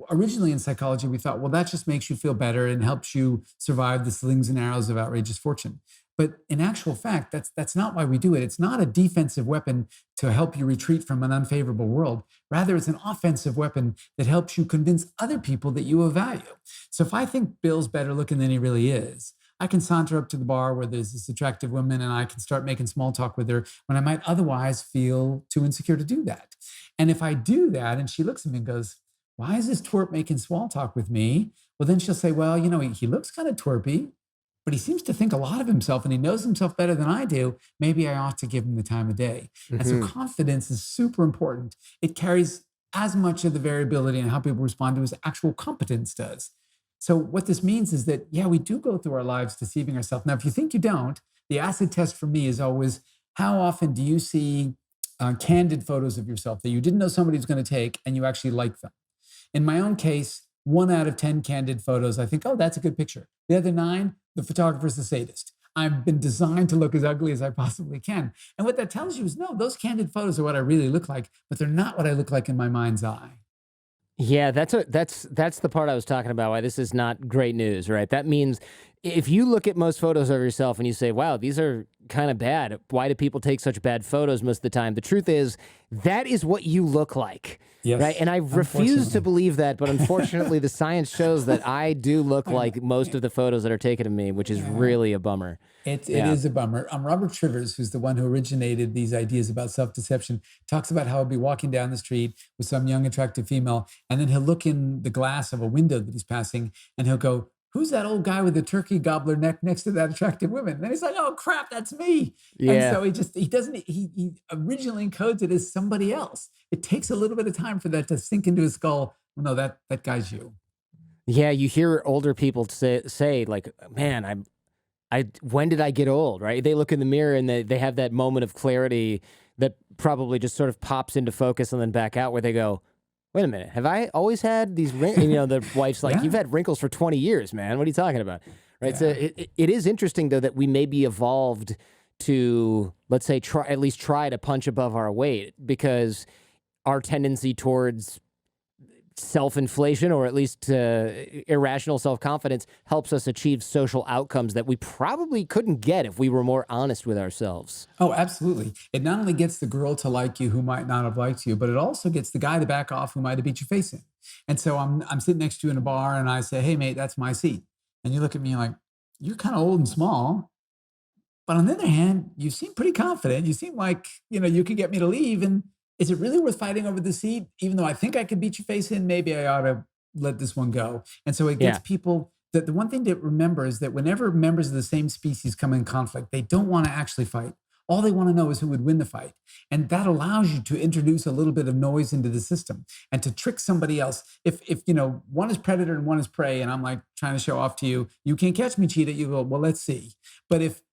Originally in psychology, we thought, well, that just makes you feel better and helps you survive the slings and arrows of outrageous fortune. But in actual fact, that's not why we do it. It's not a defensive weapon to help you retreat from an unfavorable world. Rather, it's an offensive weapon that helps you convince other people that you have value. So if I think Bill's better looking than he really is, I can saunter up to the bar where there's this attractive woman and I can start making small talk with her when I might otherwise feel too insecure to do that. And if I do that and she looks at me and goes, why is this twerp making small talk with me? Well, then she'll say, well, he looks kind of twerpy, but he seems to think a lot of himself and he knows himself better than I do. Maybe I ought to give him the time of day. And so confidence is super important. It carries as much of the variability in how people respond to as actual competence does. So what this means is that, yeah, we do go through our lives deceiving ourselves. Now, if you think you don't, the acid test for me is always, how often do you see candid photos of yourself that you didn't know somebody was going to take and you actually like them? In my own case, 1 out of 10 candid photos, I think, oh, that's a good picture. The other 9, the photographer's a sadist. I've been designed to look as ugly as I possibly can. And what that tells you is, no, those candid photos are what I really look like, but they're not what I look like in my mind's eye. Yeah, that's the part I was talking about, why this is not great news, right? That means if you look at most photos of yourself and you say, wow, these are kind of bad. Why do people take such bad photos most of the time? The truth is, that is what you look like. Yes, right? And I refuse to believe that, but unfortunately, the science shows that I do look like most of the photos that are taken of me, which is really a bummer. It is a bummer. Robert Trivers, who's the one who originated these ideas about self-deception, talks about how he'll be walking down the street with some young, attractive female, and then he'll look in the glass of a window that he's passing, and he'll go, who's that old guy with the turkey gobbler neck next to that attractive woman? And then he's like, oh, crap, that's me. Yeah. And so he originally encodes it as somebody else. It takes a little bit of time for that to sink into his skull. Well, no, that guy's you. Yeah, you hear older people say like, man, when did I get old, right? They look in the mirror and they have that moment of clarity that probably just sort of pops into focus and then back out where they go, wait a minute, have I always had these wrinkles? The wife's like, Yeah. you've had wrinkles for 20 years, man. What are you talking about? Right. So Yeah. it is interesting, though, that we may be evolved to, let's say, at least try to punch above our weight, because our tendency towards self-inflation, or at least irrational self-confidence, helps us achieve social outcomes that we probably couldn't get if we were more honest with ourselves. Oh, absolutely. It not only gets the girl to like you who might not have liked you, but it also gets the guy to back off who might have beat your face in. And so I'm sitting next to you in a bar and I say, "Hey, mate, that's my seat." And you look at me like, "You're kind of old and small. But on the other hand, you seem pretty confident. You seem like, you could get me to leave. And is it really worth fighting over the seat? Even though I think I could beat your face in, maybe I ought to let this one go." And so it gets Yeah. people that the one thing to remember is that whenever members of the same species come in conflict, they don't want to actually fight. All they want to know is who would win the fight. And that allows you to introduce a little bit of noise into the system and to trick somebody else. If one is predator and one is prey, and I'm like trying to show off to you, "You can't catch me, cheetah," you go, "Well, let's see." But if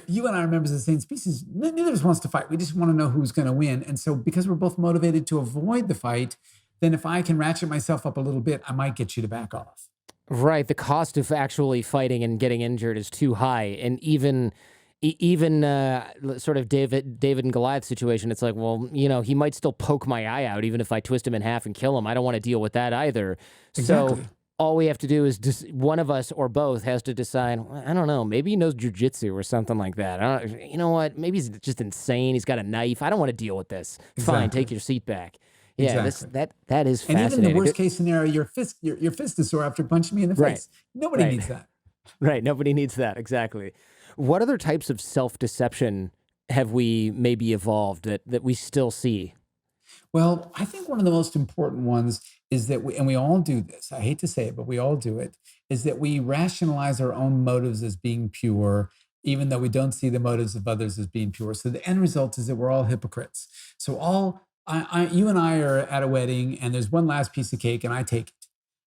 you and I are members of the same species, neither of us wants to fight. We just want to know who's going to win. And so because we're both motivated to avoid the fight, then if I can ratchet myself up a little bit, I might get you to back off. Right. The cost of actually fighting and getting injured is too high. And even sort of David and Goliath situation, it's like, well, he might still poke my eye out even if I twist him in half and kill him. I don't want to deal with that either. So Exactly. all we have to do is just one of us or both has to decide, "Well, I don't know, maybe he knows jujitsu or something like that. You know what? Maybe he's just insane. He's got a knife. I don't want to deal with this. Fine, take Exactly. your seat back." Yeah, Exactly. that is And even the fascinating. worst case scenario, your fist is sore after punching me in the Right, face. Nobody right, needs that. right. Nobody needs that. Exactly. What other types of self-deception have we maybe evolved that we still see? Well, I think one of the most important ones is that we all do this. I hate to say it, but we all do it, is that we rationalize our own motives as being pure, even though we don't see the motives of others as being pure. So the end result is that we're all hypocrites. So you and I are at a wedding and there's one last piece of cake and I take it.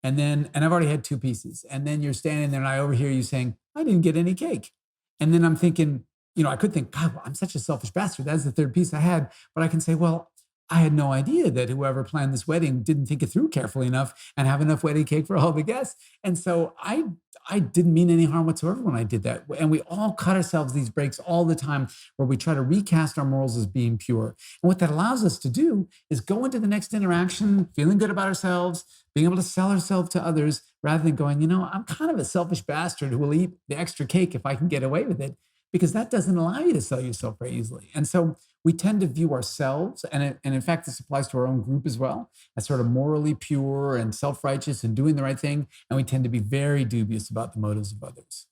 And I've already had two pieces. And then you're standing there and I overhear you saying, "I didn't get any cake." And then I'm thinking, I could think, "God, well, I'm such a selfish bastard. That's the third piece I had." But I can say, "Well, I had no idea that whoever planned this wedding didn't think it through carefully enough and have enough wedding cake for all the guests." And so I didn't mean any harm whatsoever when I did that. And we all cut ourselves these breaks all the time where we try to recast our morals as being pure. And what that allows us to do is go into the next interaction feeling good about ourselves, being able to sell ourselves to others rather than going, "I'm kind of a selfish bastard who will eat the extra cake if I can get away with it," because that doesn't allow you to sell yourself very easily. And so we tend to view ourselves, and in fact, this applies to our own group as well, as sort of morally pure and self-righteous and doing the right thing. And we tend to be very dubious about the motives of others.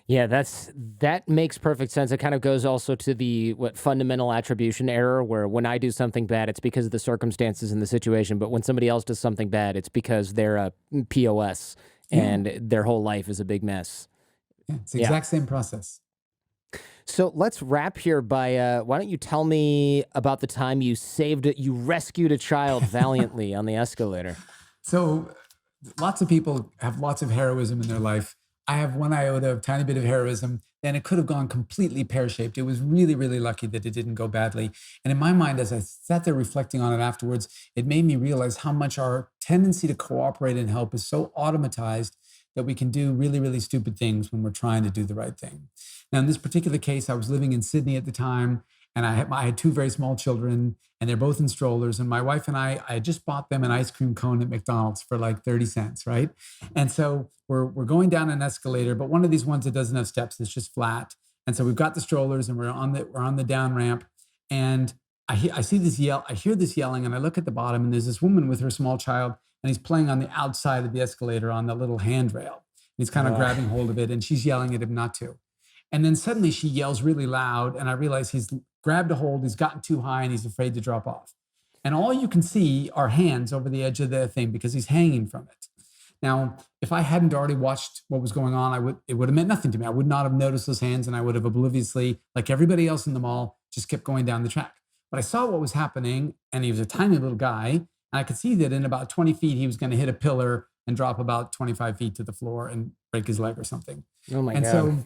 Yeah, that makes perfect sense. It kind of goes also to the fundamental attribution error, where when I do something bad, it's because of the circumstances and the situation, but when somebody else does something bad, it's because they're a POS Yeah, and their whole life is a big mess. yeah, it's the Yeah. exact same process. So let's wrap here by why don't you tell me about the time you rescued a child valiantly on the escalator? So lots of people have lots of heroism in their life. I have one iota of tiny bit of heroism, and it could have gone completely pear-shaped. It was really, really lucky that it didn't go badly. And in my mind, as I sat there reflecting on it afterwards, it made me realize how much our tendency to cooperate and help is so automatized that we can do really, really stupid things when we're trying to do the right thing. Now, in this particular case, I was living in Sydney at the time, and I had two very small children, and they're both in strollers. And my wife and I had just bought them an ice cream cone at McDonald's for like 30 cents, right? And so we're going down an escalator, but one of these ones that doesn't have steps, it's just flat. And so we've got the strollers, and we're on the down ramp, and I see this yell, I hear this yelling, and I look at the bottom, and there's this woman with her small child, and he's playing on the outside of the escalator on the little handrail. He's kind of Uh, grabbing hold of it, and she's yelling at him not to. And then suddenly she yells really loud, and I realize he's grabbed a hold, he's gotten too high, and he's afraid to drop off. And all you can see are hands over the edge of the thing because he's hanging from it. Now, if I hadn't already watched what was going on, it would have meant nothing to me. I would not have noticed those hands, and I would have obliviously, like everybody else in the mall, just kept going down the track. But I saw what was happening, and he was a tiny little guy, and I could see that in about 20 feet, he was going to hit a pillar and drop about 25 feet to the floor and break his leg or something. oh my And God. so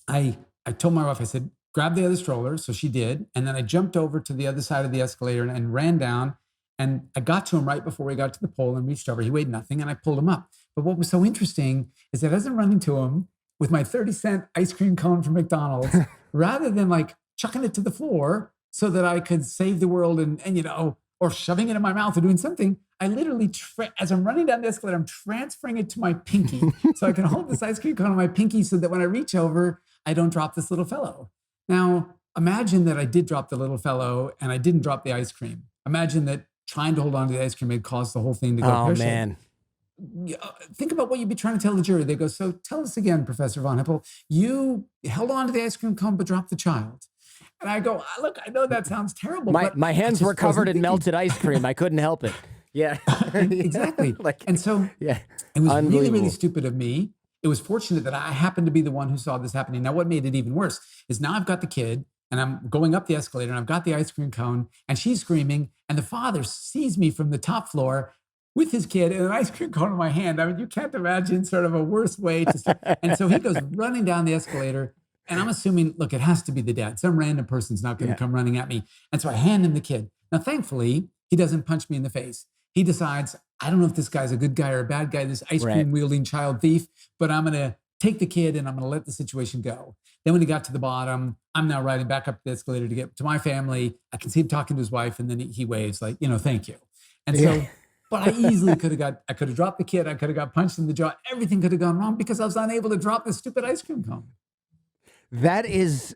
I told my wife, I said, grab the other stroller. So she did. And then I jumped over to the other side of the escalator and ran down. And I got to him right before we got to the pole and reached over. He weighed nothing, and I pulled him up. But what was so interesting is that as I'm running to him with my 30-cent ice cream cone from McDonald's, rather than like chucking it to the floor so that I could save the world and or shoving it in my mouth or doing something, I literally, as I'm running down the escalator, I'm transferring it to my pinky so I can hold this ice cream cone on my pinky so that when I reach over, I don't drop this little fellow. Now, imagine that I did drop the little fellow and I didn't drop the ice cream. Imagine that trying to hold on to the ice cream had caused the whole thing to go Oh pear-shaped. man. Think about what you'd be trying to tell the jury. They go, so tell us again, Professor Von Hippel, you held on to the ice cream cone but dropped the child. And I go, look, I know that sounds terrible. But My hands were covered in thinking. melted ice cream. I couldn't help it. Yeah. Exactly. And so yeah. it was really, really stupid of me. It was fortunate that I happened to be the one who saw this happening. Now, what made it even worse is now I've got the kid and I'm going up the escalator and I've got the ice cream cone and she's screaming and the father sees me from the top floor with his kid and an ice cream cone in my hand. I mean, you can't imagine sort of a worse way to start. And so he goes running down the escalator. And I'm assuming, look, it has to be the dad. Some random person's not going to come running at me. And so I hand him the kid. Now, thankfully, he doesn't punch me in the face. He decides, I don't know if this guy's a good guy or a bad guy, this ice cream wielding child thief, but I'm going to take the kid and I'm going to let the situation go. Then when he got to the bottom, I'm now riding back up the escalator to get to my family. I can see him talking to his wife and then he waves like, thank you. And so, but I easily could have dropped the kid. I could have got punched in the jaw. Everything could have gone wrong because I was unable to drop this stupid ice cream cone. That is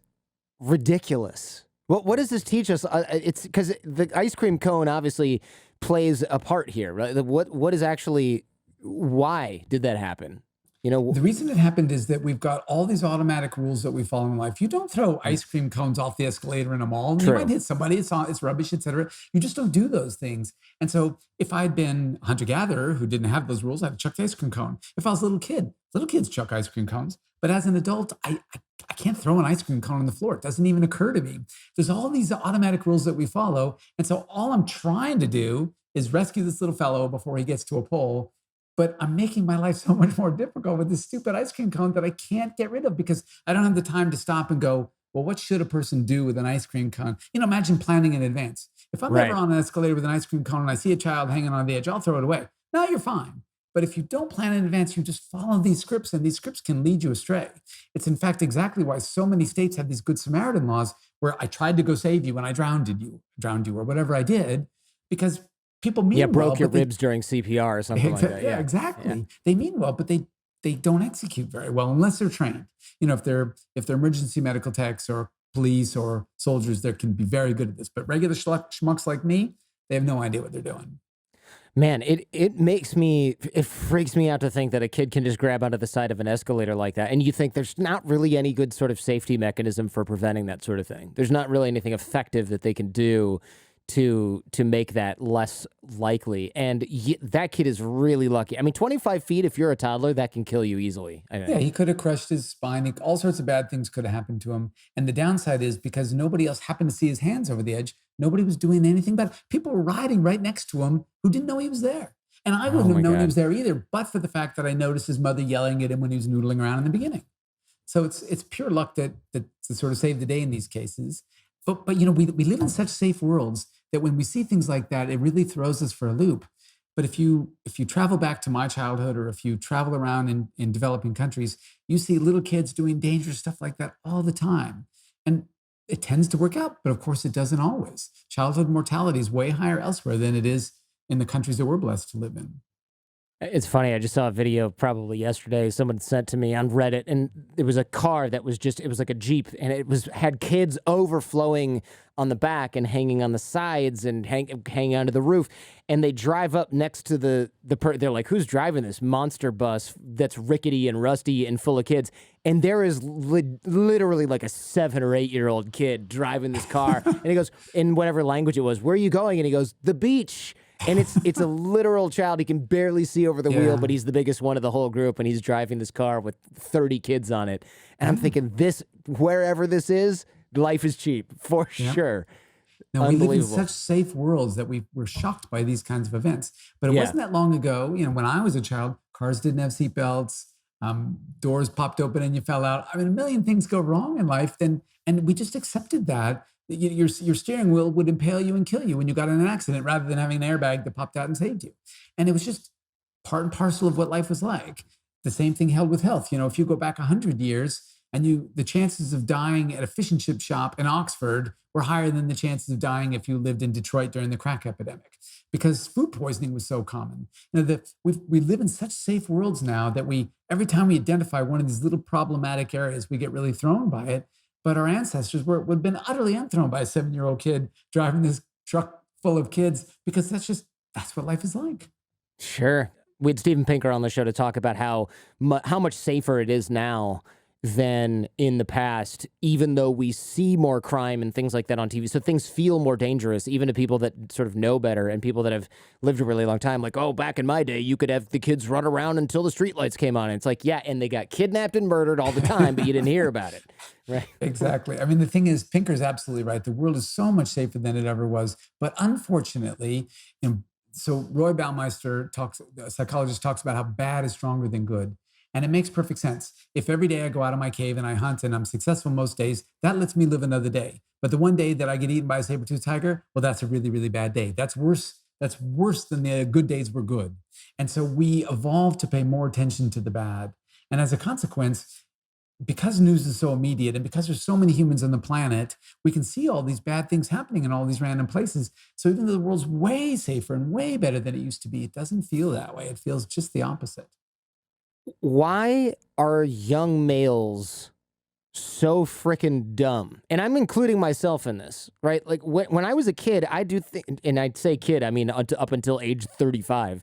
ridiculous. What does this teach us? It's because the ice cream cone obviously plays a part here, right? What is actually, why did that happen? The reason it happened is that we've got all these automatic rules that we follow in life. You don't throw ice cream cones off the escalator in a mall. You might hit somebody, it's rubbish, etc. You just don't do those things. And so if I'd been a hunter-gatherer who didn't have those rules, I'd chuck the ice cream cone. If I was a little kid, little kids chuck ice cream cones. But as an adult, I can't throw an ice cream cone on the floor. It doesn't even occur to me. There's all these automatic rules that we follow. And so all I'm trying to do is rescue this little fellow before he gets to a pole. But I'm making my life so much more difficult with this stupid ice cream cone that I can't get rid of because I don't have the time to stop and go, well, what should a person do with an ice cream cone? Imagine planning in advance. If I'm ever on an escalator with an ice cream cone and I see a child hanging on the edge, I'll throw it away. No, you're fine. But if you don't plan in advance, you just follow these scripts and these scripts can lead you astray. It's in fact exactly why so many states have these Good Samaritan laws where I tried to go save you when I drowned you or whatever I did, because people mean well. Broke your ribs during CPR or something like that. Yeah, exactly. Yeah. They mean well, but they don't execute very well unless they're trained. If they're emergency medical techs or police or soldiers, they can be very good at this. But regular schmucks like me, they have no idea what they're doing. Man, it freaks me out to think that a kid can just grab onto the side of an escalator like that. And you think there's not really any good sort of safety mechanism for preventing that sort of thing. There's not really anything effective that they can do to make that less likely. And that kid is really lucky. I mean, 25 feet, if you're a toddler, that can kill you easily. Yeah, he could have crushed his spine. All sorts of bad things could have happened to him. And the downside is because nobody else happened to see his hands over the edge, nobody was doing anything bad. People were riding right next to him who didn't know he was there. And I wouldn't have known he was there either, but for the fact that I noticed his mother yelling at him when he was noodling around in the beginning. So it's pure luck that to sort of save the day in these cases. But we live in such safe worlds that when we see things like that, it really throws us for a loop. But if you travel back to my childhood, or if you travel around in developing countries, you see little kids doing dangerous stuff like that all the time. And it tends to work out, but of course it doesn't always. Childhood mortality is way higher elsewhere than it is in the countries that we're blessed to live in. It's funny. I just saw a video probably yesterday someone sent to me on Reddit, and there was a car that was it was like a Jeep, and had kids overflowing on the back and hanging on the sides and hanging onto the roof. And they drive up next to they're like, who's driving this monster bus that's rickety and rusty and full of kids? And there is literally like a 7 or 8 year old kid driving this car. And he goes, in whatever language it was, where are you going? And he goes, the beach. And it's a literal child. He can barely see over the wheel, but he's the biggest one of the whole group, and he's driving this car with 30 kids on it. And I'm thinking, wherever this is, life is cheap, for sure. Now, we live in such safe worlds that we're shocked by these kinds of events. But it wasn't that long ago, when I was a child, cars didn't have seatbelts, doors popped open and you fell out. I mean, a million things go wrong in life, and we just accepted that your steering wheel would impale you and kill you when you got in an accident rather than having an airbag that popped out and saved you. And it was just part and parcel of what life was like. The same thing held with health. If you go back 100 years and the chances of dying at a fish and chip shop in Oxford were higher than the chances of dying if you lived in Detroit during the crack epidemic, because food poisoning was so common. We live in such safe worlds now that every time we identify one of these little problematic areas, we get really thrown by it. But our ancestors would have been utterly unthrown by a 7-year-old kid driving this truck full of kids, because that's what life is like. Sure. We had Steven Pinker on the show to talk about how much safer it is now than in the past, even though we see more crime and things like that on TV. So things feel more dangerous, even to people that sort of know better and people that have lived a really long time. Like, oh, back in my day, you could have the kids run around until the streetlights came on. And it's like, yeah, and they got kidnapped and murdered all the time, but you didn't hear about it. Right. Exactly. I mean, the thing is, Pinker's absolutely right. The world is so much safer than it ever was. But unfortunately, so Roy Baumeister a psychologist, talks about how bad is stronger than good. And it makes perfect sense. If every day I go out of my cave and I hunt and I'm successful most days, that lets me live another day. But the one day that I get eaten by a saber-toothed tiger, well, that's a really, really bad day. That's worse. That's worse than the good days were good. And so we evolved to pay more attention to the bad. And as a consequence, because news is so immediate and because there's so many humans on the planet, we can see all these bad things happening in all these random places. So even though the world's way safer and way better than it used to be, it doesn't feel that way. It feels just the opposite. Why are young males so freaking dumb? And I'm including myself in this, right? Like when I was a kid, I do think, and I'd say kid, I mean up until age 35,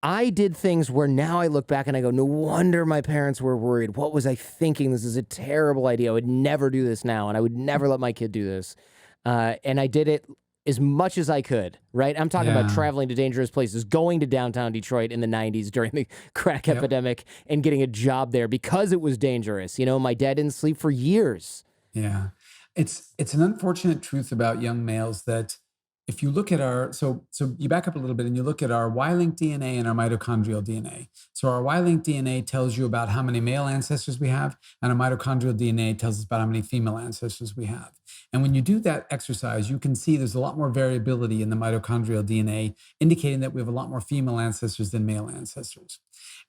I did things where now I look back and I go, no wonder my parents were worried. What was I thinking? This is a terrible idea. I would never do this now, and I would never let my kid do this. And I did it as much as I could, right? I'm talking about Yeah. traveling to dangerous places, going to downtown Detroit in the 90s during the crack Yep. epidemic and getting a job there because it was dangerous. My dad didn't sleep for years. Yeah. It's an unfortunate truth about young males that if you look at so you back up a little bit and you look at our Y-linked DNA and our mitochondrial DNA. So our Y-linked DNA tells you about how many male ancestors we have, and our mitochondrial DNA tells us about how many female ancestors we have. And when you do that exercise, you can see there's a lot more variability in the mitochondrial DNA, indicating that we have a lot more female ancestors than male ancestors.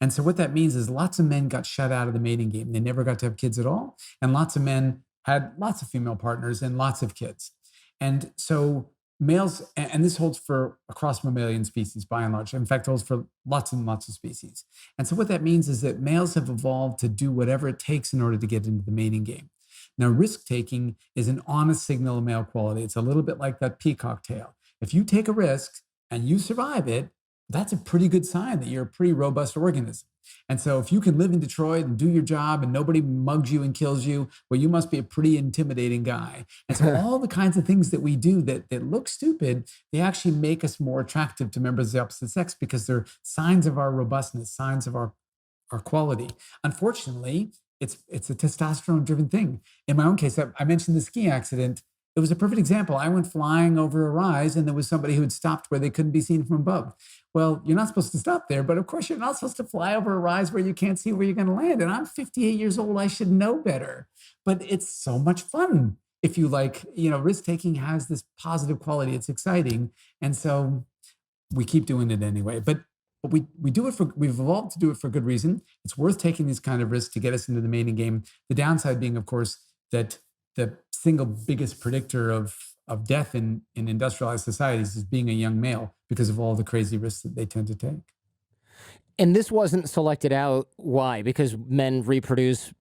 And so what that means is lots of men got shut out of the mating game. They never got to have kids at all. And lots of men had lots of female partners and lots of kids. And so males, and this holds for across mammalian species by and large. In fact, it holds for lots and lots of species. And so what that means is that males have evolved to do whatever it takes in order to get into the mating game. Now, risk taking is an honest signal of male quality. It's a little bit like that peacock tail. If you take a risk and you survive it, that's a pretty good sign that you're a pretty robust organism. And so if you can live in Detroit and do your job and nobody mugs you and kills you, well, you must be a pretty intimidating guy. And so all the kinds of things that we do that look stupid, they actually make us more attractive to members of the opposite sex because they're signs of our robustness, signs of our quality. Unfortunately, it's a testosterone-driven thing. In my own case, I mentioned the ski accident. It was a perfect example. I went flying over a rise and there was somebody who had stopped where they couldn't be seen from above. Well, you're not supposed to stop there, but of course you're not supposed to fly over a rise where you can't see where you're going to land. And I'm 58 years old. I should know better, but it's so much fun. If you risk taking has this positive quality. It's exciting. And so we keep doing it anyway, but we do it we've evolved to do it for good reason. It's worth taking these kind of risks to get us into the mating game. The downside being, of course, that the single biggest predictor of death in industrialized societies is being a young male because of all the crazy risks that they tend to take. And this wasn't selected out. Why? Because men reproduce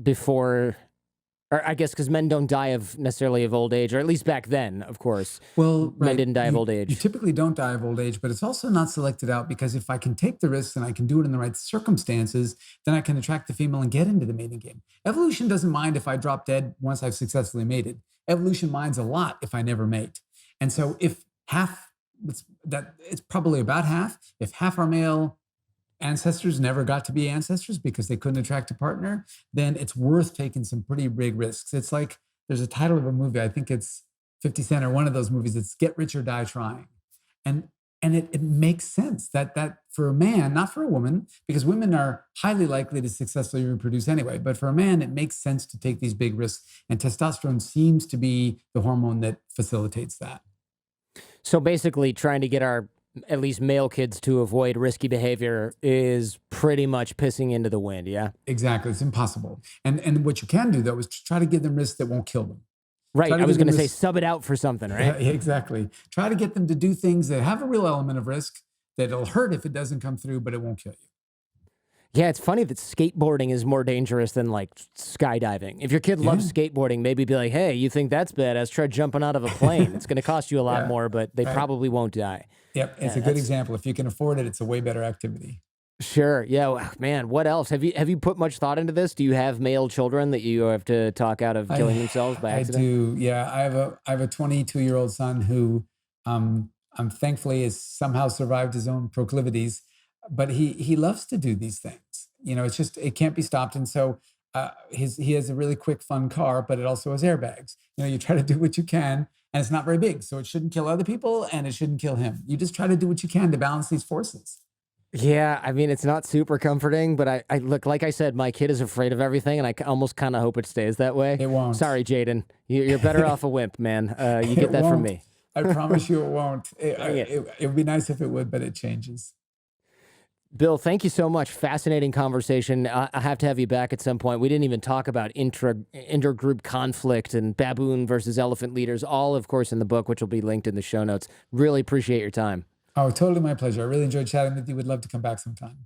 before, or I guess because men don't die necessarily of old age, or at least back then, of course. Well, Men right. didn't die of old age. You typically don't die of old age, but it's also not selected out because if I can take the risks and I can do it in the right circumstances, then I can attract the female and get into the mating game. Evolution doesn't mind if I drop dead once I've successfully mated. Evolution minds a lot if I never mate. And so if it's probably about half, if half our male ancestors never got to be ancestors because they couldn't attract a partner, then it's worth taking some pretty big risks. It's like there's a title of a movie, I think it's 50 Cent or one of those movies, it's Get Rich or Die Trying. And And it makes sense that for a man, not for a woman, because women are highly likely to successfully reproduce anyway, but for a man, it makes sense to take these big risks. And testosterone seems to be the hormone that facilitates that. So basically, trying to get our at least male kids to avoid risky behavior is pretty much pissing into the wind. Yeah. Exactly. It's impossible. And what you can do, though, is to try to give them risks that won't kill them. Right. Try I was give going to them say risks. sub it out for something, right? Yeah, exactly. Try to get them to do things that have a real element of risk that'll hurt if it doesn't come through, but it won't kill you. Yeah, it's funny that skateboarding is more dangerous than like skydiving. If your kid loves skateboarding, maybe be like, hey, you think that's badass? Try jumping out of a plane. It's going to cost you a lot more, but they probably won't die. Yep. It's a good example. If you can afford it, it's a way better activity. Sure. Yeah. Well, man, what else? Have you put much thought into this? Do you have male children that you have to talk out of killing themselves by accident? I do. Yeah. I have a 22-year-old son who thankfully has somehow survived his own proclivities, but he loves to do these things. It's just it can't be stopped. And so he has a really quick, fun car, but it also has airbags. You try to do what you can, and it's not very big, so it shouldn't kill other people, and it shouldn't kill him. You just try to do what you can to balance these forces. Yeah, I mean, it's not super comforting, but I look, like I said, my kid is afraid of everything, and I almost kind of hope it stays that way. It won't. Sorry, Jaden. You're better off a wimp, man. You get that from me. I promise you it won't. It would be nice if it would, but it changes. Bill, thank you so much. Fascinating conversation. I have to have you back at some point. We didn't even talk about intergroup conflict and baboon versus elephant leaders, all, of course, in the book, which will be linked in the show notes. Really appreciate your time. Oh, totally my pleasure. I really enjoyed chatting with you. Would love to come back sometime.